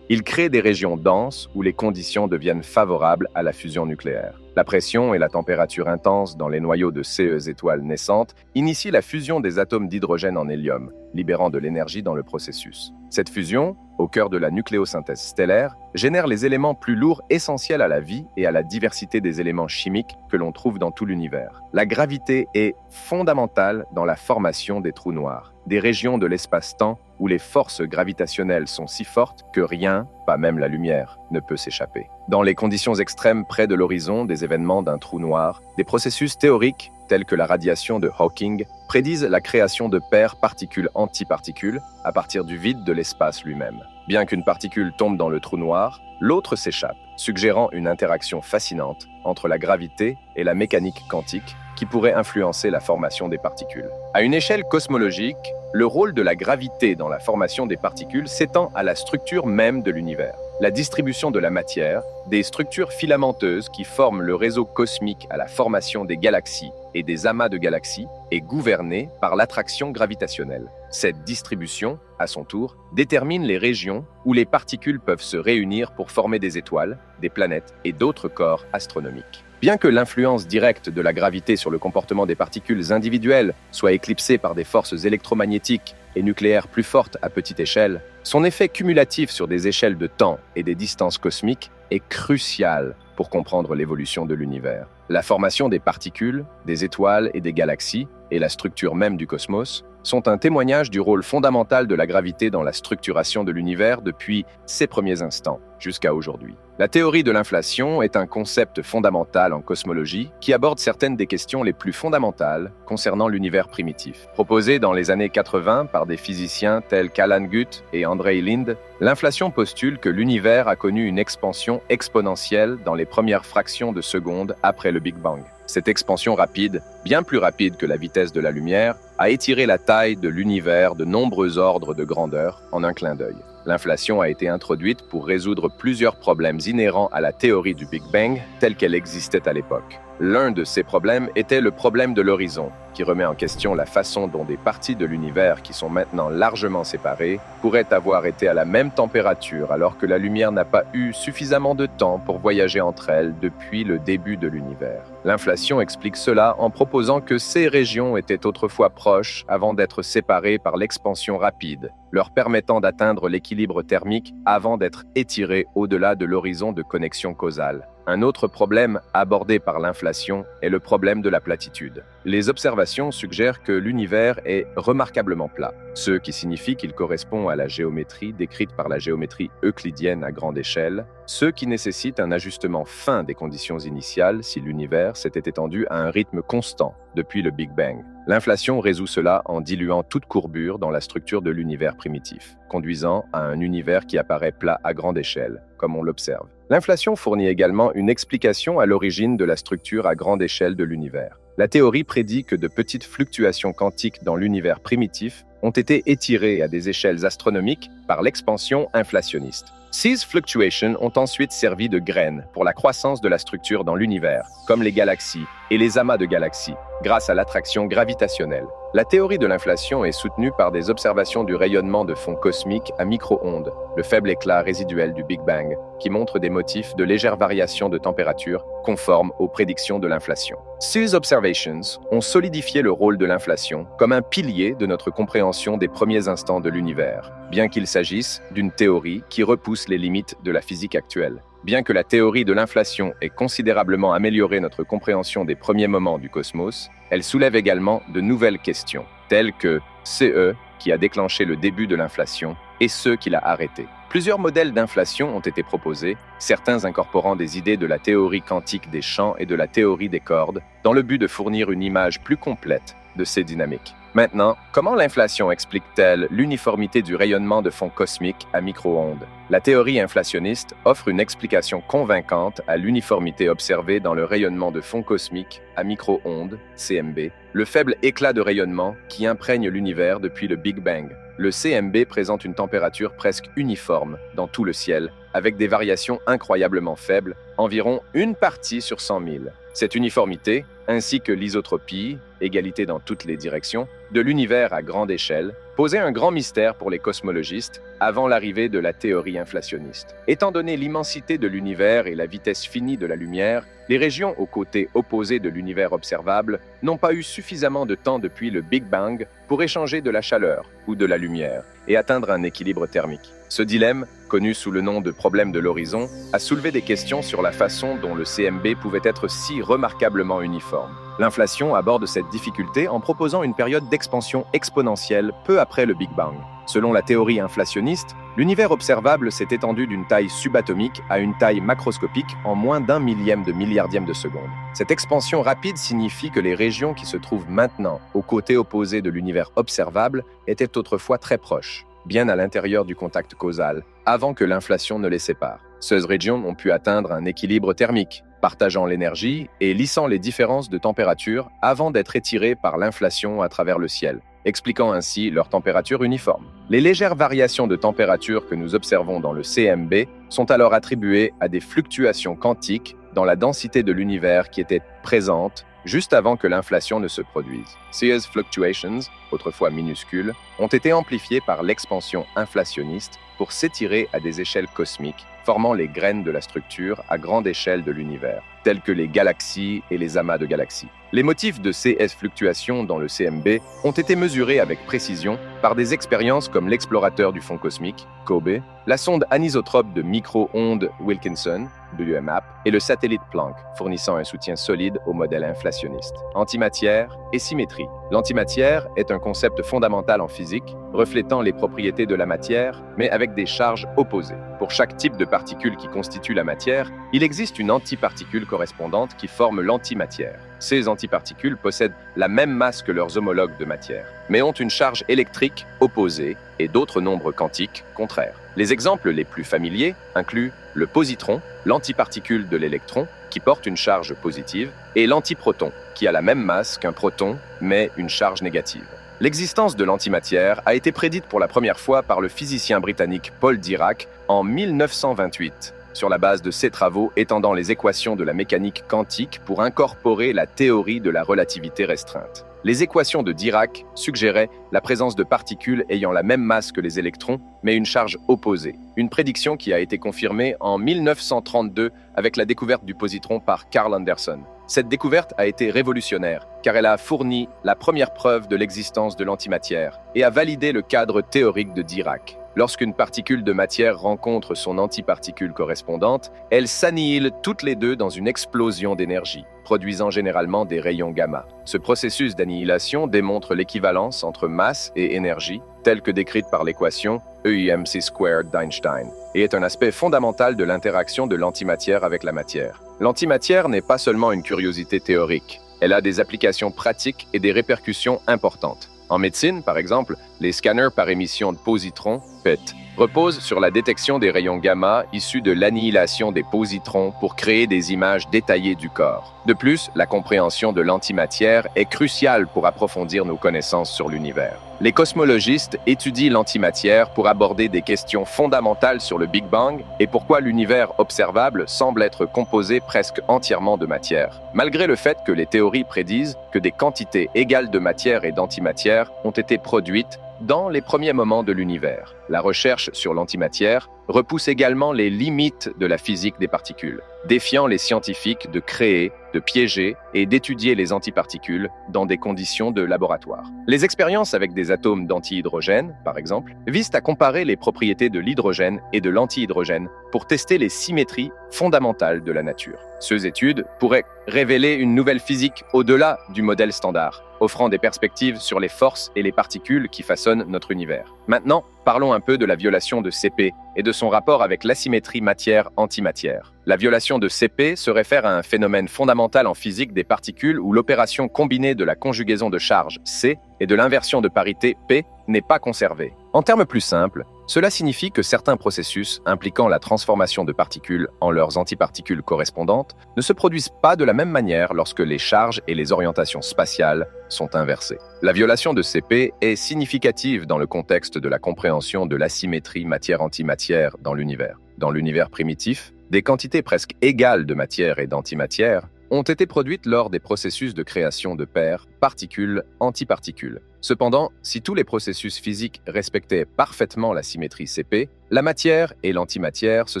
ils créent des régions denses où les conditions deviennent favorables à la fusion nucléaire. La pression et la température intense dans les noyaux de ces étoiles naissantes initient la fusion des atomes d'hydrogène en hélium, libérant de l'énergie dans le processus. Cette fusion, au cœur de la nucléosynthèse stellaire, génère les éléments plus lourds essentiels à la vie et à la diversité des éléments chimiques que l'on trouve dans tout l'univers. La gravité est fondamentale dans la formation des trous noirs, des régions de l'espace-temps où les forces gravitationnelles sont si fortes que rien, pas même la lumière, ne peut s'échapper. Dans les conditions extrêmes près de l'horizon des événements d'un trou noir, des processus théoriques tels que la radiation de Hawking prédisent la création de paires particules-antiparticules à partir du vide de l'espace lui-même. Bien qu'une particule tombe dans le trou noir, l'autre s'échappe, suggérant une interaction fascinante entre la gravité et la mécanique quantique qui pourrait influencer la formation des particules. À une échelle cosmologique, le rôle de la gravité dans la formation des particules s'étend à la structure même de l'univers. La distribution de la matière, des structures filamenteuses qui forment le réseau cosmique à la formation des galaxies et des amas de galaxies, est gouvernée par l'attraction gravitationnelle. Cette distribution, à son tour, détermine les régions où les particules peuvent se réunir pour former des étoiles, des planètes et d'autres corps astronomiques. Bien que l'influence directe de la gravité sur le comportement des particules individuelles soit éclipsée par des forces électromagnétiques et nucléaires plus fortes à petite échelle, son effet cumulatif sur des échelles de temps et des distances cosmiques est crucial pour comprendre l'évolution de l'univers. La formation des particules, des étoiles et des galaxies, et la structure même du cosmos, sont un témoignage du rôle fondamental de la gravité dans la structuration de l'univers depuis ses premiers instants jusqu'à aujourd'hui. La théorie de l'inflation est un concept fondamental en cosmologie qui aborde certaines des questions les plus fondamentales concernant l'univers primitif. Proposée dans les années 80 par des physiciens tels qu'Alan Guth et Andrei Linde, l'inflation postule que l'univers a connu une expansion exponentielle dans les premières fractions de seconde après le Big Bang. Cette expansion rapide, bien plus rapide que la vitesse de la lumière, a étiré la taille de l'univers de nombreux ordres de grandeur en un clin d'œil. L'inflation a été introduite pour résoudre plusieurs problèmes inhérents à la théorie du Big Bang telle qu'elle existait à l'époque. L'un de ces problèmes était le problème de l'horizon, qui remet en question la façon dont des parties de l'univers qui sont maintenant largement séparées pourraient avoir été à la même température alors que la lumière n'a pas eu suffisamment de temps pour voyager entre elles depuis le début de l'univers. L'inflation explique cela en proposant que ces régions étaient autrefois proches avant d'être séparées par l'expansion rapide, leur permettant d'atteindre l'équilibre thermique avant d'être étirées au-delà de l'horizon de connexion causale. Un autre problème abordé par l'inflation est le problème de la platitude. Les observations suggèrent que l'univers est remarquablement plat, ce qui signifie qu'il correspond à la géométrie décrite par la géométrie euclidienne à grande échelle, ce qui nécessite un ajustement fin des conditions initiales si l'univers s'était étendu à un rythme constant depuis le Big Bang. L'inflation résout cela en diluant toute courbure dans la structure de l'univers primitif, conduisant à un univers qui apparaît plat à grande échelle, comme on l'observe. L'inflation fournit également une explication à l'origine de la structure à grande échelle de l'univers. La théorie prédit que de petites fluctuations quantiques dans l'univers primitif ont été étirées à des échelles astronomiques par l'expansion inflationniste. Ces fluctuations ont ensuite servi de graines pour la croissance de la structure dans l'univers, comme les galaxies et les amas de galaxies, grâce à l'attraction gravitationnelle. La théorie de l'inflation est soutenue par des observations du rayonnement de fond cosmique à micro-ondes, le faible éclat résiduel du Big Bang, qui montre des motifs de légères variations de température conformes aux prédictions de l'inflation. Ces observations ont solidifié le rôle de l'inflation comme un pilier de notre compréhension des premiers instants de l'univers, bien qu'il s'agisse d'une théorie qui repousse les limites de la physique actuelle. Bien que la théorie de l'inflation ait considérablement amélioré notre compréhension des premiers moments du cosmos, elle soulève également de nouvelles questions, telles que CE, qui a déclenché le début de l'inflation, et ceux qui l'a arrêté. Plusieurs modèles d'inflation ont été proposés, certains incorporant des idées de la théorie quantique des champs et de la théorie des cordes, dans le but de fournir une image plus complète de ces dynamiques. Maintenant, comment l'inflation explique-t-elle l'uniformité du rayonnement de fond cosmique à micro-ondes? La théorie inflationniste offre une explication convaincante à l'uniformité observée dans le rayonnement de fond cosmique à micro-ondes, CMB, le faible éclat de rayonnement qui imprègne l'univers depuis le Big Bang. Le CMB présente une température presque uniforme dans tout le ciel, avec des variations incroyablement faibles, environ une partie sur 100 000. Cette uniformité, ainsi que l'isotropie, égalité dans toutes les directions, de l'univers à grande échelle, posait un grand mystère pour les cosmologistes avant l'arrivée de la théorie inflationniste. Étant donné l'immensité de l'univers et la vitesse finie de la lumière, les régions aux côtés opposés de l'univers observable n'ont pas eu suffisamment de temps depuis le Big Bang pour échanger de la chaleur ou de la lumière et atteindre un équilibre thermique. Ce dilemme, connu sous le nom de problème de l'horizon, a soulevé des questions sur la façon dont le CMB pouvait être si remarquablement uniforme. L'inflation aborde cette difficulté en proposant une période d'expansion exponentielle peu après le Big Bang. Selon la théorie inflationniste, l'univers observable s'est étendu d'une taille subatomique à une taille macroscopique en moins d'un millième de milliardième de seconde. Cette expansion rapide signifie que les régions qui se trouvent maintenant au côté opposé de l'univers observable étaient autrefois très proches, bien à l'intérieur du contact causal, avant que l'inflation ne les sépare. Ces régions ont pu atteindre un équilibre thermique, partageant l'énergie et lissant les différences de température avant d'être étirées par l'inflation à travers le ciel, expliquant ainsi leur température uniforme. Les légères variations de température que nous observons dans le CMB sont alors attribuées à des fluctuations quantiques dans la densité de l'univers qui étaient présentes juste avant que l'inflation ne se produise. Ces fluctuations, autrefois minuscules, ont été amplifiées par l'expansion inflationniste pour s'étirer à des échelles cosmiques, formant les graines de la structure à grande échelle de l'univers, telles que les galaxies et les amas de galaxies. Les motifs de ces fluctuations dans le CMB ont été mesurés avec précision par des expériences comme l'explorateur du fond cosmique, COBE, la sonde anisotrope de micro-ondes Wilkinson, WMAP, et le satellite Planck, fournissant un soutien solide au modèle inflationniste. Antimatière et symétrie. L'antimatière est un concept fondamental en physique, reflétant les propriétés de la matière, mais avec des charges opposées. Pour chaque type de particule qui constitue la matière, il existe une antiparticule correspondante qui forme l'antimatière. Ces antiparticules possèdent la même masse que leurs homologues de matière, mais ont une charge électrique opposée et d'autres nombres quantiques contraires. Les exemples les plus familiers incluent le positron, l'antiparticule de l'électron, qui porte une charge positive, et l'antiproton, qui a la même masse qu'un proton, mais une charge négative. L'existence de l'antimatière a été prédite pour la première fois par le physicien britannique Paul Dirac en 1928, sur la base de ses travaux étendant les équations de la mécanique quantique pour incorporer la théorie de la relativité restreinte. Les équations de Dirac suggéraient la présence de particules ayant la même masse que les électrons, mais une charge opposée. Une prédiction qui a été confirmée en 1932 avec la découverte du positron par Carl Anderson. Cette découverte a été révolutionnaire, car elle a fourni la première preuve de l'existence de l'antimatière et a validé le cadre théorique de Dirac. Lorsqu'une particule de matière rencontre son antiparticule correspondante, elles s'annihilent toutes les deux dans une explosion d'énergie, produisant généralement des rayons gamma. Ce processus d'annihilation démontre l'équivalence entre masse et énergie, telle que décrite par l'équation EIMC² d'Einstein, et est un aspect fondamental de l'interaction de l'antimatière avec la matière. L'antimatière n'est pas seulement une curiosité théorique, elle a des applications pratiques et des répercussions importantes. En médecine, par exemple, les scanners par émission de positrons, PET, reposent sur la détection des rayons gamma issus de l'annihilation des positrons pour créer des images détaillées du corps. De plus, la compréhension de l'antimatière est cruciale pour approfondir nos connaissances sur l'univers. Les cosmologistes étudient l'antimatière pour aborder des questions fondamentales sur le Big Bang et pourquoi l'univers observable semble être composé presque entièrement de matière, malgré le fait que les théories prédisent que des quantités égales de matière et d'antimatière ont été produites dans les premiers moments de l'univers. La recherche sur l'antimatière repousse également les limites de la physique des particules, défiant les scientifiques de créer, de piéger et d'étudier les antiparticules dans des conditions de laboratoire. Les expériences avec des atomes d'antihydrogène, par exemple, visent à comparer les propriétés de l'hydrogène et de l'antihydrogène pour tester les symétries fondamentales de la nature. Ces études pourraient révéler une nouvelle physique au-delà du modèle standard, offrant des perspectives sur les forces et les particules qui façonnent notre univers. Maintenant, parlons un peu de la violation de CP et de son rapport avec l'asymétrie matière-antimatière. La violation de CP se réfère à un phénomène fondamental en physique des particules où l'opération combinée de la conjugaison de charge C et de l'inversion de parité P n'est pas conservée. En termes plus simples, cela signifie que certains processus impliquant la transformation de particules en leurs antiparticules correspondantes ne se produisent pas de la même manière lorsque les charges et les orientations spatiales sont inversées. La violation de CP est significative dans le contexte de la compréhension de l'asymétrie matière-antimatière dans l'univers. Dans l'univers primitif, des quantités presque égales de matière et d'antimatière ont été produites lors des processus de création de paires particules-antiparticules. Cependant, si tous les processus physiques respectaient parfaitement la symétrie CP, la matière et l'antimatière se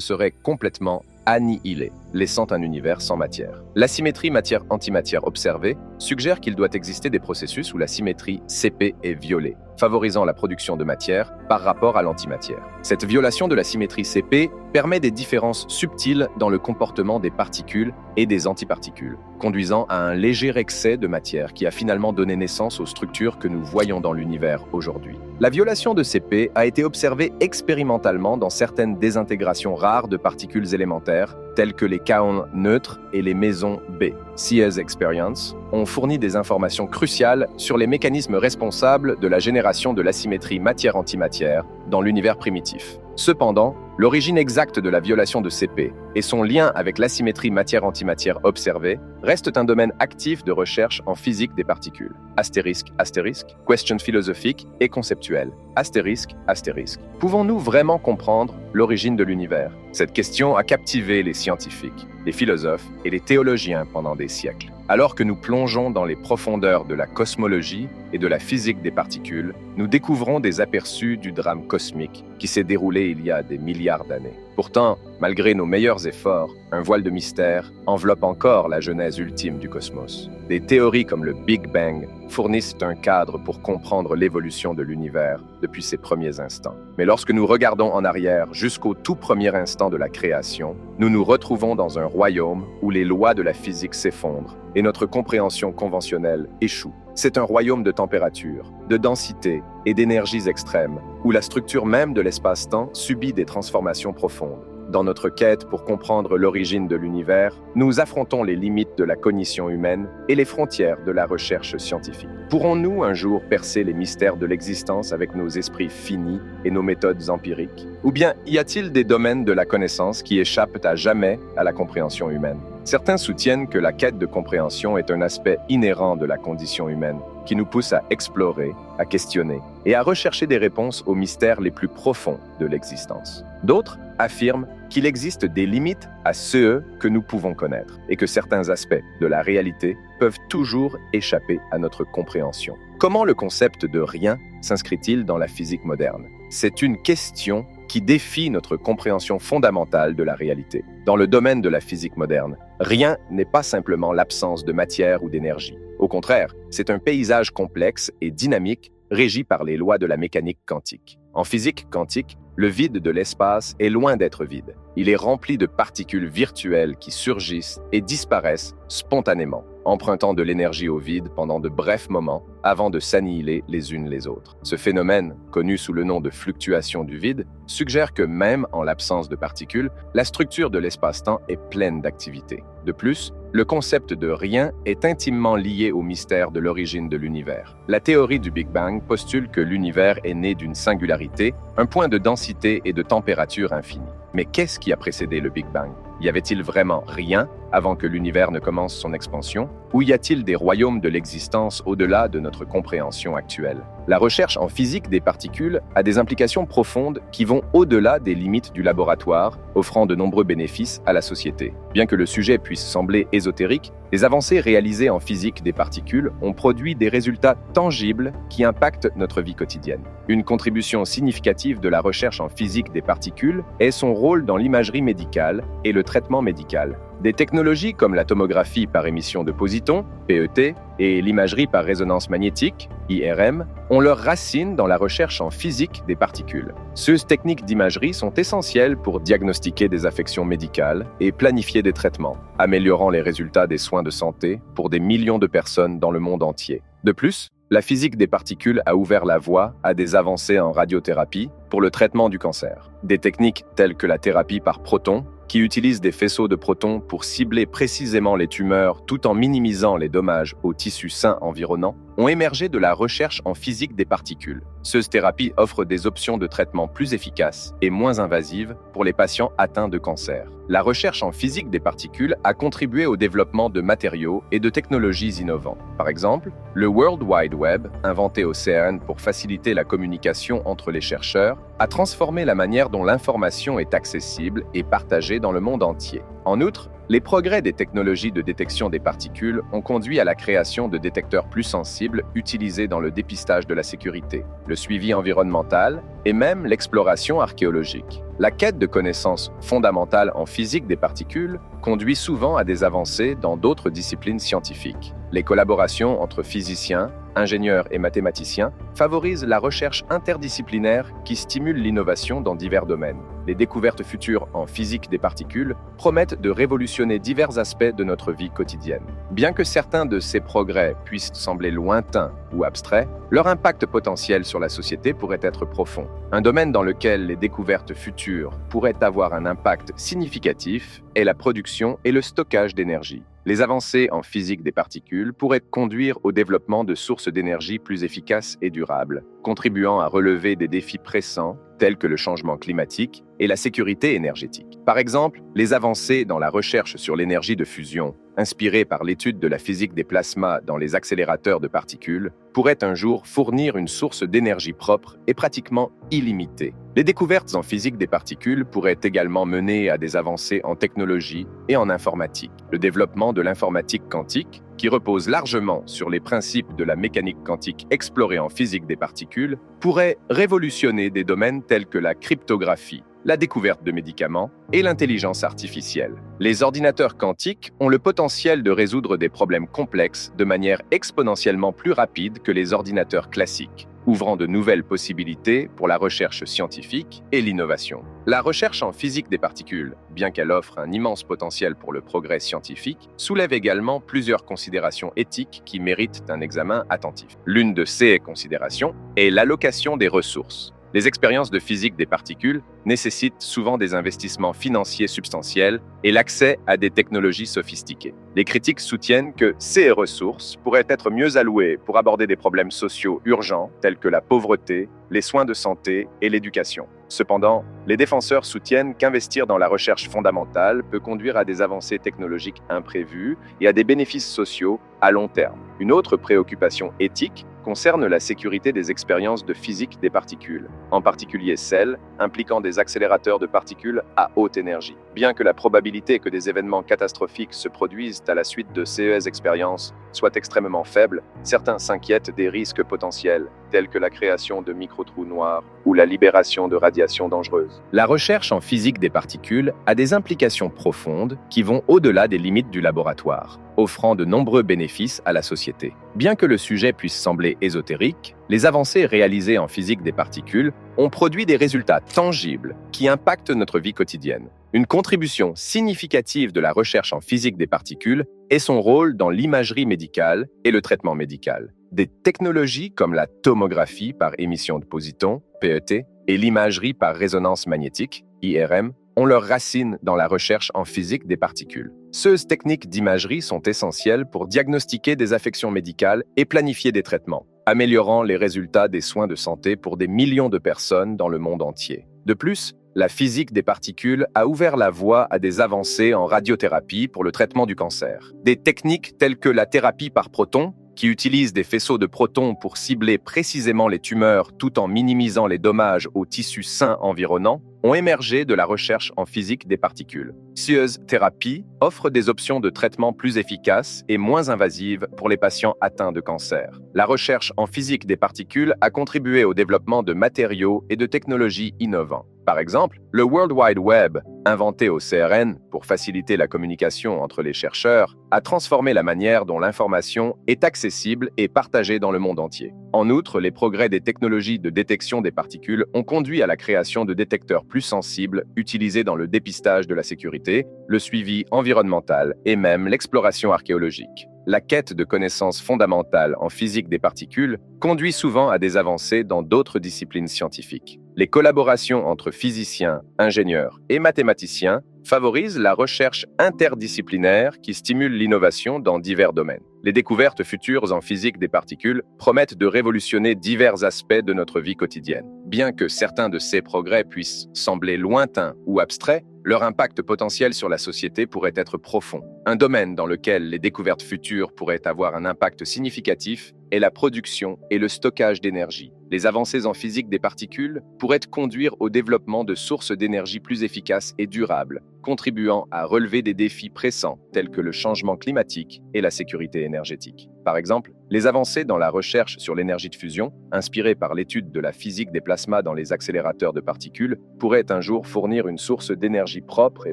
seraient complètement annihilées, laissant un univers sans matière. La symétrie matière-antimatière observée suggère qu'il doit exister des processus où la symétrie CP est violée, favorisant la production de matière par rapport à l'antimatière. Cette violation de la symétrie CP permet des différences subtiles dans le comportement des particules et des antiparticules, conduisant à un léger excès de matière qui a finalement donné naissance aux structures que nous voyons dans l'univers aujourd'hui. La violation de CP a été observée expérimentalement dans certaines désintégrations rares de particules élémentaires, telles que les kaons neutres et les mésons B. Sears Experience ont fourni des informations cruciales sur les mécanismes responsables de la génération de l'asymétrie matière-antimatière dans l'univers primitif. Cependant, l'origine exacte de la violation de CP et son lien avec l'asymétrie matière-antimatière observée restent un domaine actif de recherche en physique des particules. Astérisque, astérisque, question philosophique et conceptuelle. Astérisque, astérisque. Pouvons-nous vraiment comprendre l'origine de l'univers? Cette question a captivé les scientifiques, les philosophes et les théologiens pendant des siècles. Alors que nous plongeons dans les profondeurs de la cosmologie et de la physique des particules, nous découvrons des aperçus du drame cosmique qui s'est déroulé il y a des milliards d'années. Pourtant, malgré nos meilleurs efforts, un voile de mystère enveloppe encore la genèse ultime du cosmos. Des théories comme le Big Bang fournissent un cadre pour comprendre l'évolution de l'univers depuis ses premiers instants. Mais lorsque nous regardons en arrière jusqu'au tout premier instant de la création, nous nous retrouvons dans un royaume où les lois de la physique s'effondrent et notre compréhension conventionnelle échoue. C'est un royaume de température, de densité et d'énergies extrêmes, où la structure même de l'espace-temps subit des transformations profondes. Dans notre quête pour comprendre l'origine de l'univers, nous affrontons les limites de la cognition humaine et les frontières de la recherche scientifique. Pourrons-nous un jour percer les mystères de l'existence avec nos esprits finis et nos méthodes empiriques? Ou bien y a-t-il des domaines de la connaissance qui échappent à jamais à la compréhension humaine? Certains soutiennent que la quête de compréhension est un aspect inhérent de la condition humaine, qui nous pousse à explorer, à questionner et à rechercher des réponses aux mystères les plus profonds de l'existence. D'autres affirment qu'il existe des limites à ceux que nous pouvons connaître et que certains aspects de la réalité peuvent toujours échapper à notre compréhension. Comment le concept de rien s'inscrit-il dans la physique moderne? C'est une question qui défie notre compréhension fondamentale de la réalité. Dans le domaine de la physique moderne, rien n'est pas simplement l'absence de matière ou d'énergie. Au contraire, c'est un paysage complexe et dynamique régi par les lois de la mécanique quantique. En physique quantique, le vide de l'espace est loin d'être vide. Il est rempli de particules virtuelles qui surgissent et disparaissent spontanément, empruntant de l'énergie au vide pendant de brefs moments avant de s'annihiler les unes les autres. Ce phénomène, connu sous le nom de fluctuation du vide, suggère que même en l'absence de particules, la structure de l'espace-temps est pleine d'activité. De plus, le concept de rien est intimement lié au mystère de l'origine de l'univers. La théorie du Big Bang postule que l'univers est né d'une singularité, un point de densité et de température infinie. Mais qu'est-ce qui a précédé le Big Bang? Y avait-il vraiment rien avant que l'univers ne commence son expansion? Ou y a-t-il des royaumes de l'existence au-delà de notre compréhension actuelle? La recherche en physique des particules a des implications profondes qui vont au-delà des limites du laboratoire, offrant de nombreux bénéfices à la société. Bien que le sujet puisse sembler ésotérique, les avancées réalisées en physique des particules ont produit des résultats tangibles qui impactent notre vie quotidienne. Une contribution significative de la recherche en physique des particules est son rôle dans l'imagerie médicale et le traitement médical. Des technologies comme la tomographie par émission de positons, PET, et l'imagerie par résonance magnétique, IRM, ont leurs racines dans la recherche en physique des particules. Ces techniques d'imagerie sont essentielles pour diagnostiquer des affections médicales et planifier des traitements, améliorant les résultats des soins de santé pour des millions de personnes dans le monde entier. De plus, la physique des particules a ouvert la voie à des avancées en radiothérapie pour le traitement du cancer. Des techniques telles que la thérapie par protons, qui utilisent des faisceaux de protons pour cibler précisément les tumeurs tout en minimisant les dommages aux tissus sains environnants, ont émergé de la recherche en physique des particules. Ces thérapies offrent des options de traitement plus efficaces et moins invasives pour les patients atteints de cancer. La recherche en physique des particules a contribué au développement de matériaux et de technologies innovants. Par exemple, le World Wide Web, inventé au CERN pour faciliter la communication entre les chercheurs, a transformé la manière dont l'information est accessible et partagée dans le monde entier. En outre, Les progrès des technologies de détection des particules ont conduit à la création de détecteurs plus sensibles utilisés dans le dépistage de la sécurité, le suivi environnemental et même l'exploration archéologique. La quête de connaissances fondamentales en physique des particules conduit souvent à des avancées dans d'autres disciplines scientifiques. Les collaborations entre physiciens, ingénieurs et mathématiciens favorisent la recherche interdisciplinaire qui stimule l'innovation dans divers domaines. Les découvertes futures en physique des particules promettent de révolutionner divers aspects de notre vie quotidienne. Bien que certains de ces progrès puissent sembler lointains ou abstraits, leur impact potentiel sur la société pourrait être profond. Un domaine dans lequel les découvertes futures pourraient avoir un impact significatif est la production et le stockage d'énergie. Les avancées en physique des particules pourraient conduire au développement de sources d'énergie plus efficaces et durables, contribuant à relever des défis pressants tels que le changement climatique et la sécurité énergétique. Par exemple, les avancées dans la recherche sur l'énergie de fusion, inspirées par l'étude de la physique des plasmas dans les accélérateurs de particules, pourraient un jour fournir une source d'énergie propre et pratiquement illimitée. Les découvertes en physique des particules pourraient également mener à des avancées en technologie et en informatique. Le développement de l'informatique quantique, qui repose largement sur les principes de la mécanique quantique explorée en physique des particules, pourrait révolutionner des domaines tels que la cryptographie, la découverte de médicaments et l'intelligence artificielle. Les ordinateurs quantiques ont le potentiel de résoudre des problèmes complexes de manière exponentiellement plus rapide que les ordinateurs classiques, ouvrant de nouvelles possibilités pour la recherche scientifique et l'innovation. La recherche en physique des particules, bien qu'elle offre un immense potentiel pour le progrès scientifique, soulève également plusieurs considérations éthiques qui méritent un examen attentif. L'une de ces considérations est l'allocation des ressources. Les expériences de physique des particules nécessitent souvent des investissements financiers substantiels et l'accès à des technologies sophistiquées. Les critiques soutiennent que ces ressources pourraient être mieux allouées pour aborder des problèmes sociaux urgents tels que la pauvreté, les soins de santé et l'éducation. Cependant, les défenseurs soutiennent qu'investir dans la recherche fondamentale peut conduire à des avancées technologiques imprévues et à des bénéfices sociaux à long terme. Une autre préoccupation éthique concerne la sécurité des expériences de physique des particules, en particulier celles impliquant des accélérateurs de particules à haute énergie. Bien que la probabilité que des événements catastrophiques se produisent à la suite de ces expériences soit extrêmement faible, certains s'inquiètent des risques potentiels, tels que la création de micro-trous noirs ou la libération de radiations dangereuses. La recherche en physique des particules a des implications profondes qui vont au-delà des limites du laboratoire, offrant de nombreux bénéfices à la société. Bien que le sujet puisse sembler ésotérique, les avancées réalisées en physique des particules ont produit des résultats tangibles qui impactent notre vie quotidienne. Une contribution significative de la recherche en physique des particules est son rôle dans l'imagerie médicale et le traitement médical. Des technologies comme la tomographie par émission de positons, PET, et l'imagerie par résonance magnétique, IRM, ont leurs racines dans la recherche en physique des particules. Ces techniques d'imagerie sont essentielles pour diagnostiquer des affections médicales et planifier des traitements, améliorant les résultats des soins de santé pour des millions de personnes dans le monde entier. De plus, la physique des particules a ouvert la voie à des avancées en radiothérapie pour le traitement du cancer. Des techniques telles que la thérapie par protons, qui utilise des faisceaux de protons pour cibler précisément les tumeurs tout en minimisant les dommages aux tissus sains environnants, ont émergé de la recherche en physique des particules. Ces thérapies offrent des options de traitement plus efficaces et moins invasives pour les patients atteints de cancer. La recherche en physique des particules a contribué au développement de matériaux et de technologies innovants. Par exemple, le World Wide Web, inventé au CERN pour faciliter la communication entre les chercheurs, a transformé la manière dont l'information est accessible et partagée dans le monde entier. En outre, les progrès des technologies de détection des particules ont conduit à la création de détecteurs plus sensibles utilisés dans le dépistage de la sécurité, le suivi environnemental et même l'exploration archéologique. La quête de connaissances fondamentales en physique des particules conduit souvent à des avancées dans d'autres disciplines scientifiques. Les collaborations entre physiciens, ingénieurs et mathématiciens favorisent la recherche interdisciplinaire qui stimule l'innovation dans divers domaines. Les découvertes futures en physique des particules promettent de révolutionner divers aspects de notre vie quotidienne. Bien que certains de ces progrès puissent sembler lointains ou abstraits, leur impact potentiel sur la société pourrait être profond. Un domaine dans lequel les découvertes futures pourraient avoir un impact significatif est la production et le stockage d'énergie. Les avancées en physique des particules pourraient conduire au développement de sources d'énergie plus efficaces et durables, contribuant à relever des défis pressants tels que le changement climatique et la sécurité énergétique. Par exemple, les avancées dans la recherche sur l'énergie de fusion, inspirées par l'étude de la physique des plasmas dans les accélérateurs de particules, pourraient un jour fournir une source d'énergie propre et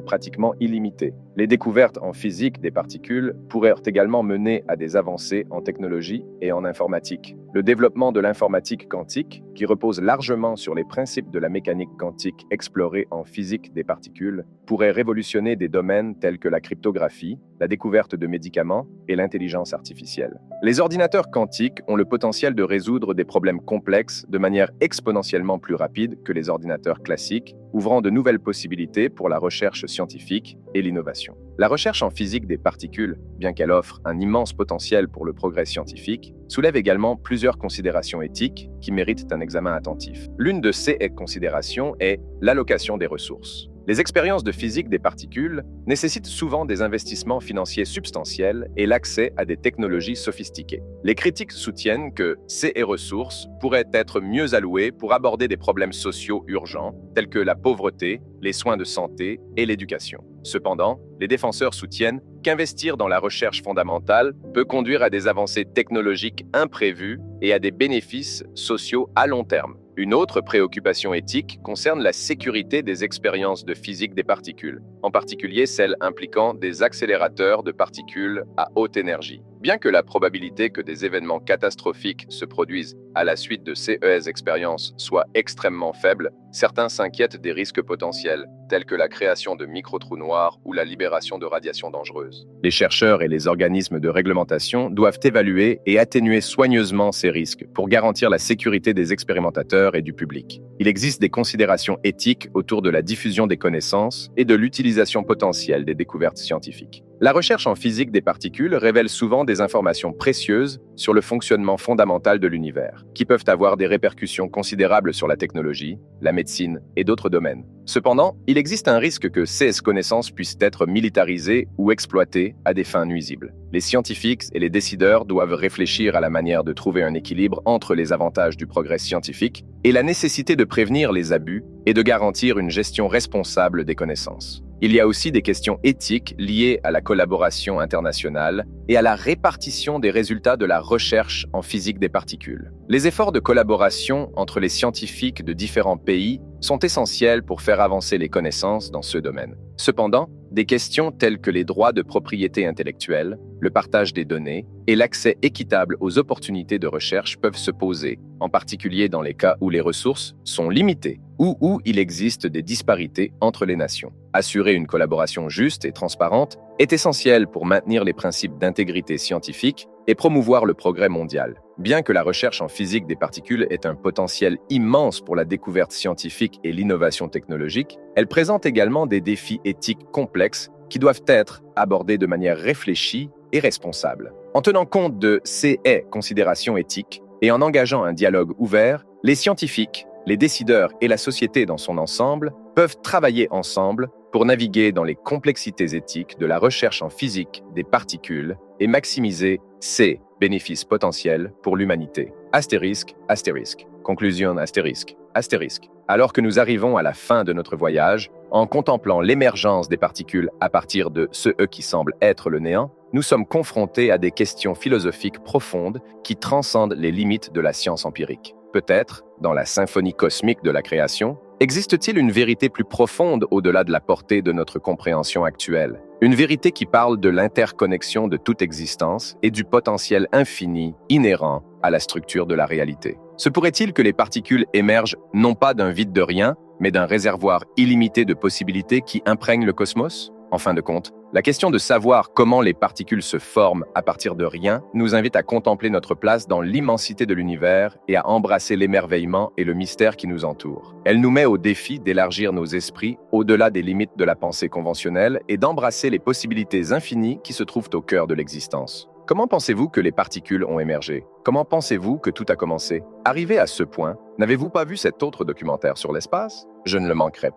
pratiquement illimitée. Les découvertes en physique des particules pourraient également mener à des avancées en technologie et en informatique. Le développement de l'informatique quantique, qui repose largement sur les principes de la mécanique quantique explorés en physique des particules, pourrait révolutionner des domaines tels que la cryptographie, la découverte de médicaments et l'intelligence artificielle. Les ordinateurs quantiques ont le potentiel de résoudre des problèmes complexes de manière exponentiellement plus rapide que les ordinateurs classiques, ouvrant de nouvelles possibilités pour la recherche scientifique et l'innovation. La recherche en physique des particules, bien qu'elle offre un immense potentiel pour le progrès scientifique, soulève également plusieurs considérations éthiques qui méritent un examen attentif. L'une de ces considérations est l'allocation des ressources. Les expériences de physique des particules nécessitent souvent des investissements financiers substantiels et l'accès à des technologies sophistiquées. Les critiques soutiennent que ces ressources pourraient être mieux allouées pour aborder des problèmes sociaux urgents tels que la pauvreté, les soins de santé et l'éducation. Cependant, les défenseurs soutiennent qu'investir dans la recherche fondamentale peut conduire à des avancées technologiques imprévues et à des bénéfices sociaux à long terme. Une autre préoccupation éthique concerne la sécurité des expériences de physique des particules, en particulier celles impliquant des accélérateurs de particules à haute énergie. Bien que la probabilité que des événements catastrophiques se produisent à la suite de ces expériences soit extrêmement faible, certains s'inquiètent des risques potentiels, tels que la création de micro-trous noirs ou la libération de radiations dangereuses. Les chercheurs et les organismes de réglementation doivent évaluer et atténuer soigneusement ces risques pour garantir la sécurité des expérimentateurs et du public. Il existe des considérations éthiques autour de la diffusion des connaissances et de l'utilisation potentielle des découvertes scientifiques. La recherche en physique des particules révèle souvent des informations précieuses sur le fonctionnement fondamental de l'univers, qui peuvent avoir des répercussions considérables sur la technologie, la médecine et d'autres domaines. Cependant, il existe un risque que ces connaissances puissent être militarisées ou exploitées à des fins nuisibles. Les scientifiques et les décideurs doivent réfléchir à la manière de trouver un équilibre entre les avantages du progrès scientifique et la nécessité de prévenir les abus et de garantir une gestion responsable des connaissances. Il y a aussi des questions éthiques liées à la collaboration internationale et à la répartition des résultats de la recherche en physique des particules. Les efforts de collaboration entre les scientifiques de différents pays sont essentiels pour faire avancer les connaissances dans ce domaine. Cependant, des questions telles que les droits de propriété intellectuelle, le partage des données et l'accès équitable aux opportunités de recherche peuvent se poser, en particulier dans les cas où les ressources sont limitées ou où il existe des disparités entre les nations. Assurer une collaboration juste et transparente est essentiel pour maintenir les principes d'intégrité scientifique et promouvoir le progrès mondial. Bien que la recherche en physique des particules ait un potentiel immense pour la découverte scientifique et l'innovation technologique, elle présente également des défis éthiques complexes qui doivent être abordés de manière réfléchie et responsable. En tenant compte de ces considérations éthiques et en engageant un dialogue ouvert, les scientifiques, les décideurs et la société dans son ensemble peuvent travailler ensemble pour naviguer dans les complexités éthiques de la recherche en physique des particules et maximiser ses bénéfices potentiels pour l'humanité. Astérisque, astérisque. Conclusion astérisque, astérisque. Alors que nous arrivons à la fin de notre voyage, en contemplant l'émergence des particules à partir de ce qui semble être le néant, nous sommes confrontés à des questions philosophiques profondes qui transcendent les limites de la science empirique. Peut-être, dans la symphonie cosmique de la création, existe-t-il une vérité plus profonde au-delà de la portée de notre compréhension actuelle? Une vérité qui parle de l'interconnexion de toute existence et du potentiel infini inhérent à la structure de la réalité. Se pourrait-il que les particules émergent non pas d'un vide de rien, mais d'un réservoir illimité de possibilités qui imprègne le cosmos? En fin de compte, la question de savoir comment les particules se forment à partir de rien nous invite à contempler notre place dans l'immensité de l'univers et à embrasser l'émerveillement et le mystère qui nous entoure. Elle nous met au défi d'élargir nos esprits au-delà des limites de la pensée conventionnelle et d'embrasser les possibilités infinies qui se trouvent au cœur de l'existence. Comment pensez-vous que les particules ont émergé? Comment pensez-vous que tout a commencé? Arrivé à ce point, n'avez-vous pas vu cet autre documentaire sur l'espace? Je ne le manquerai pas.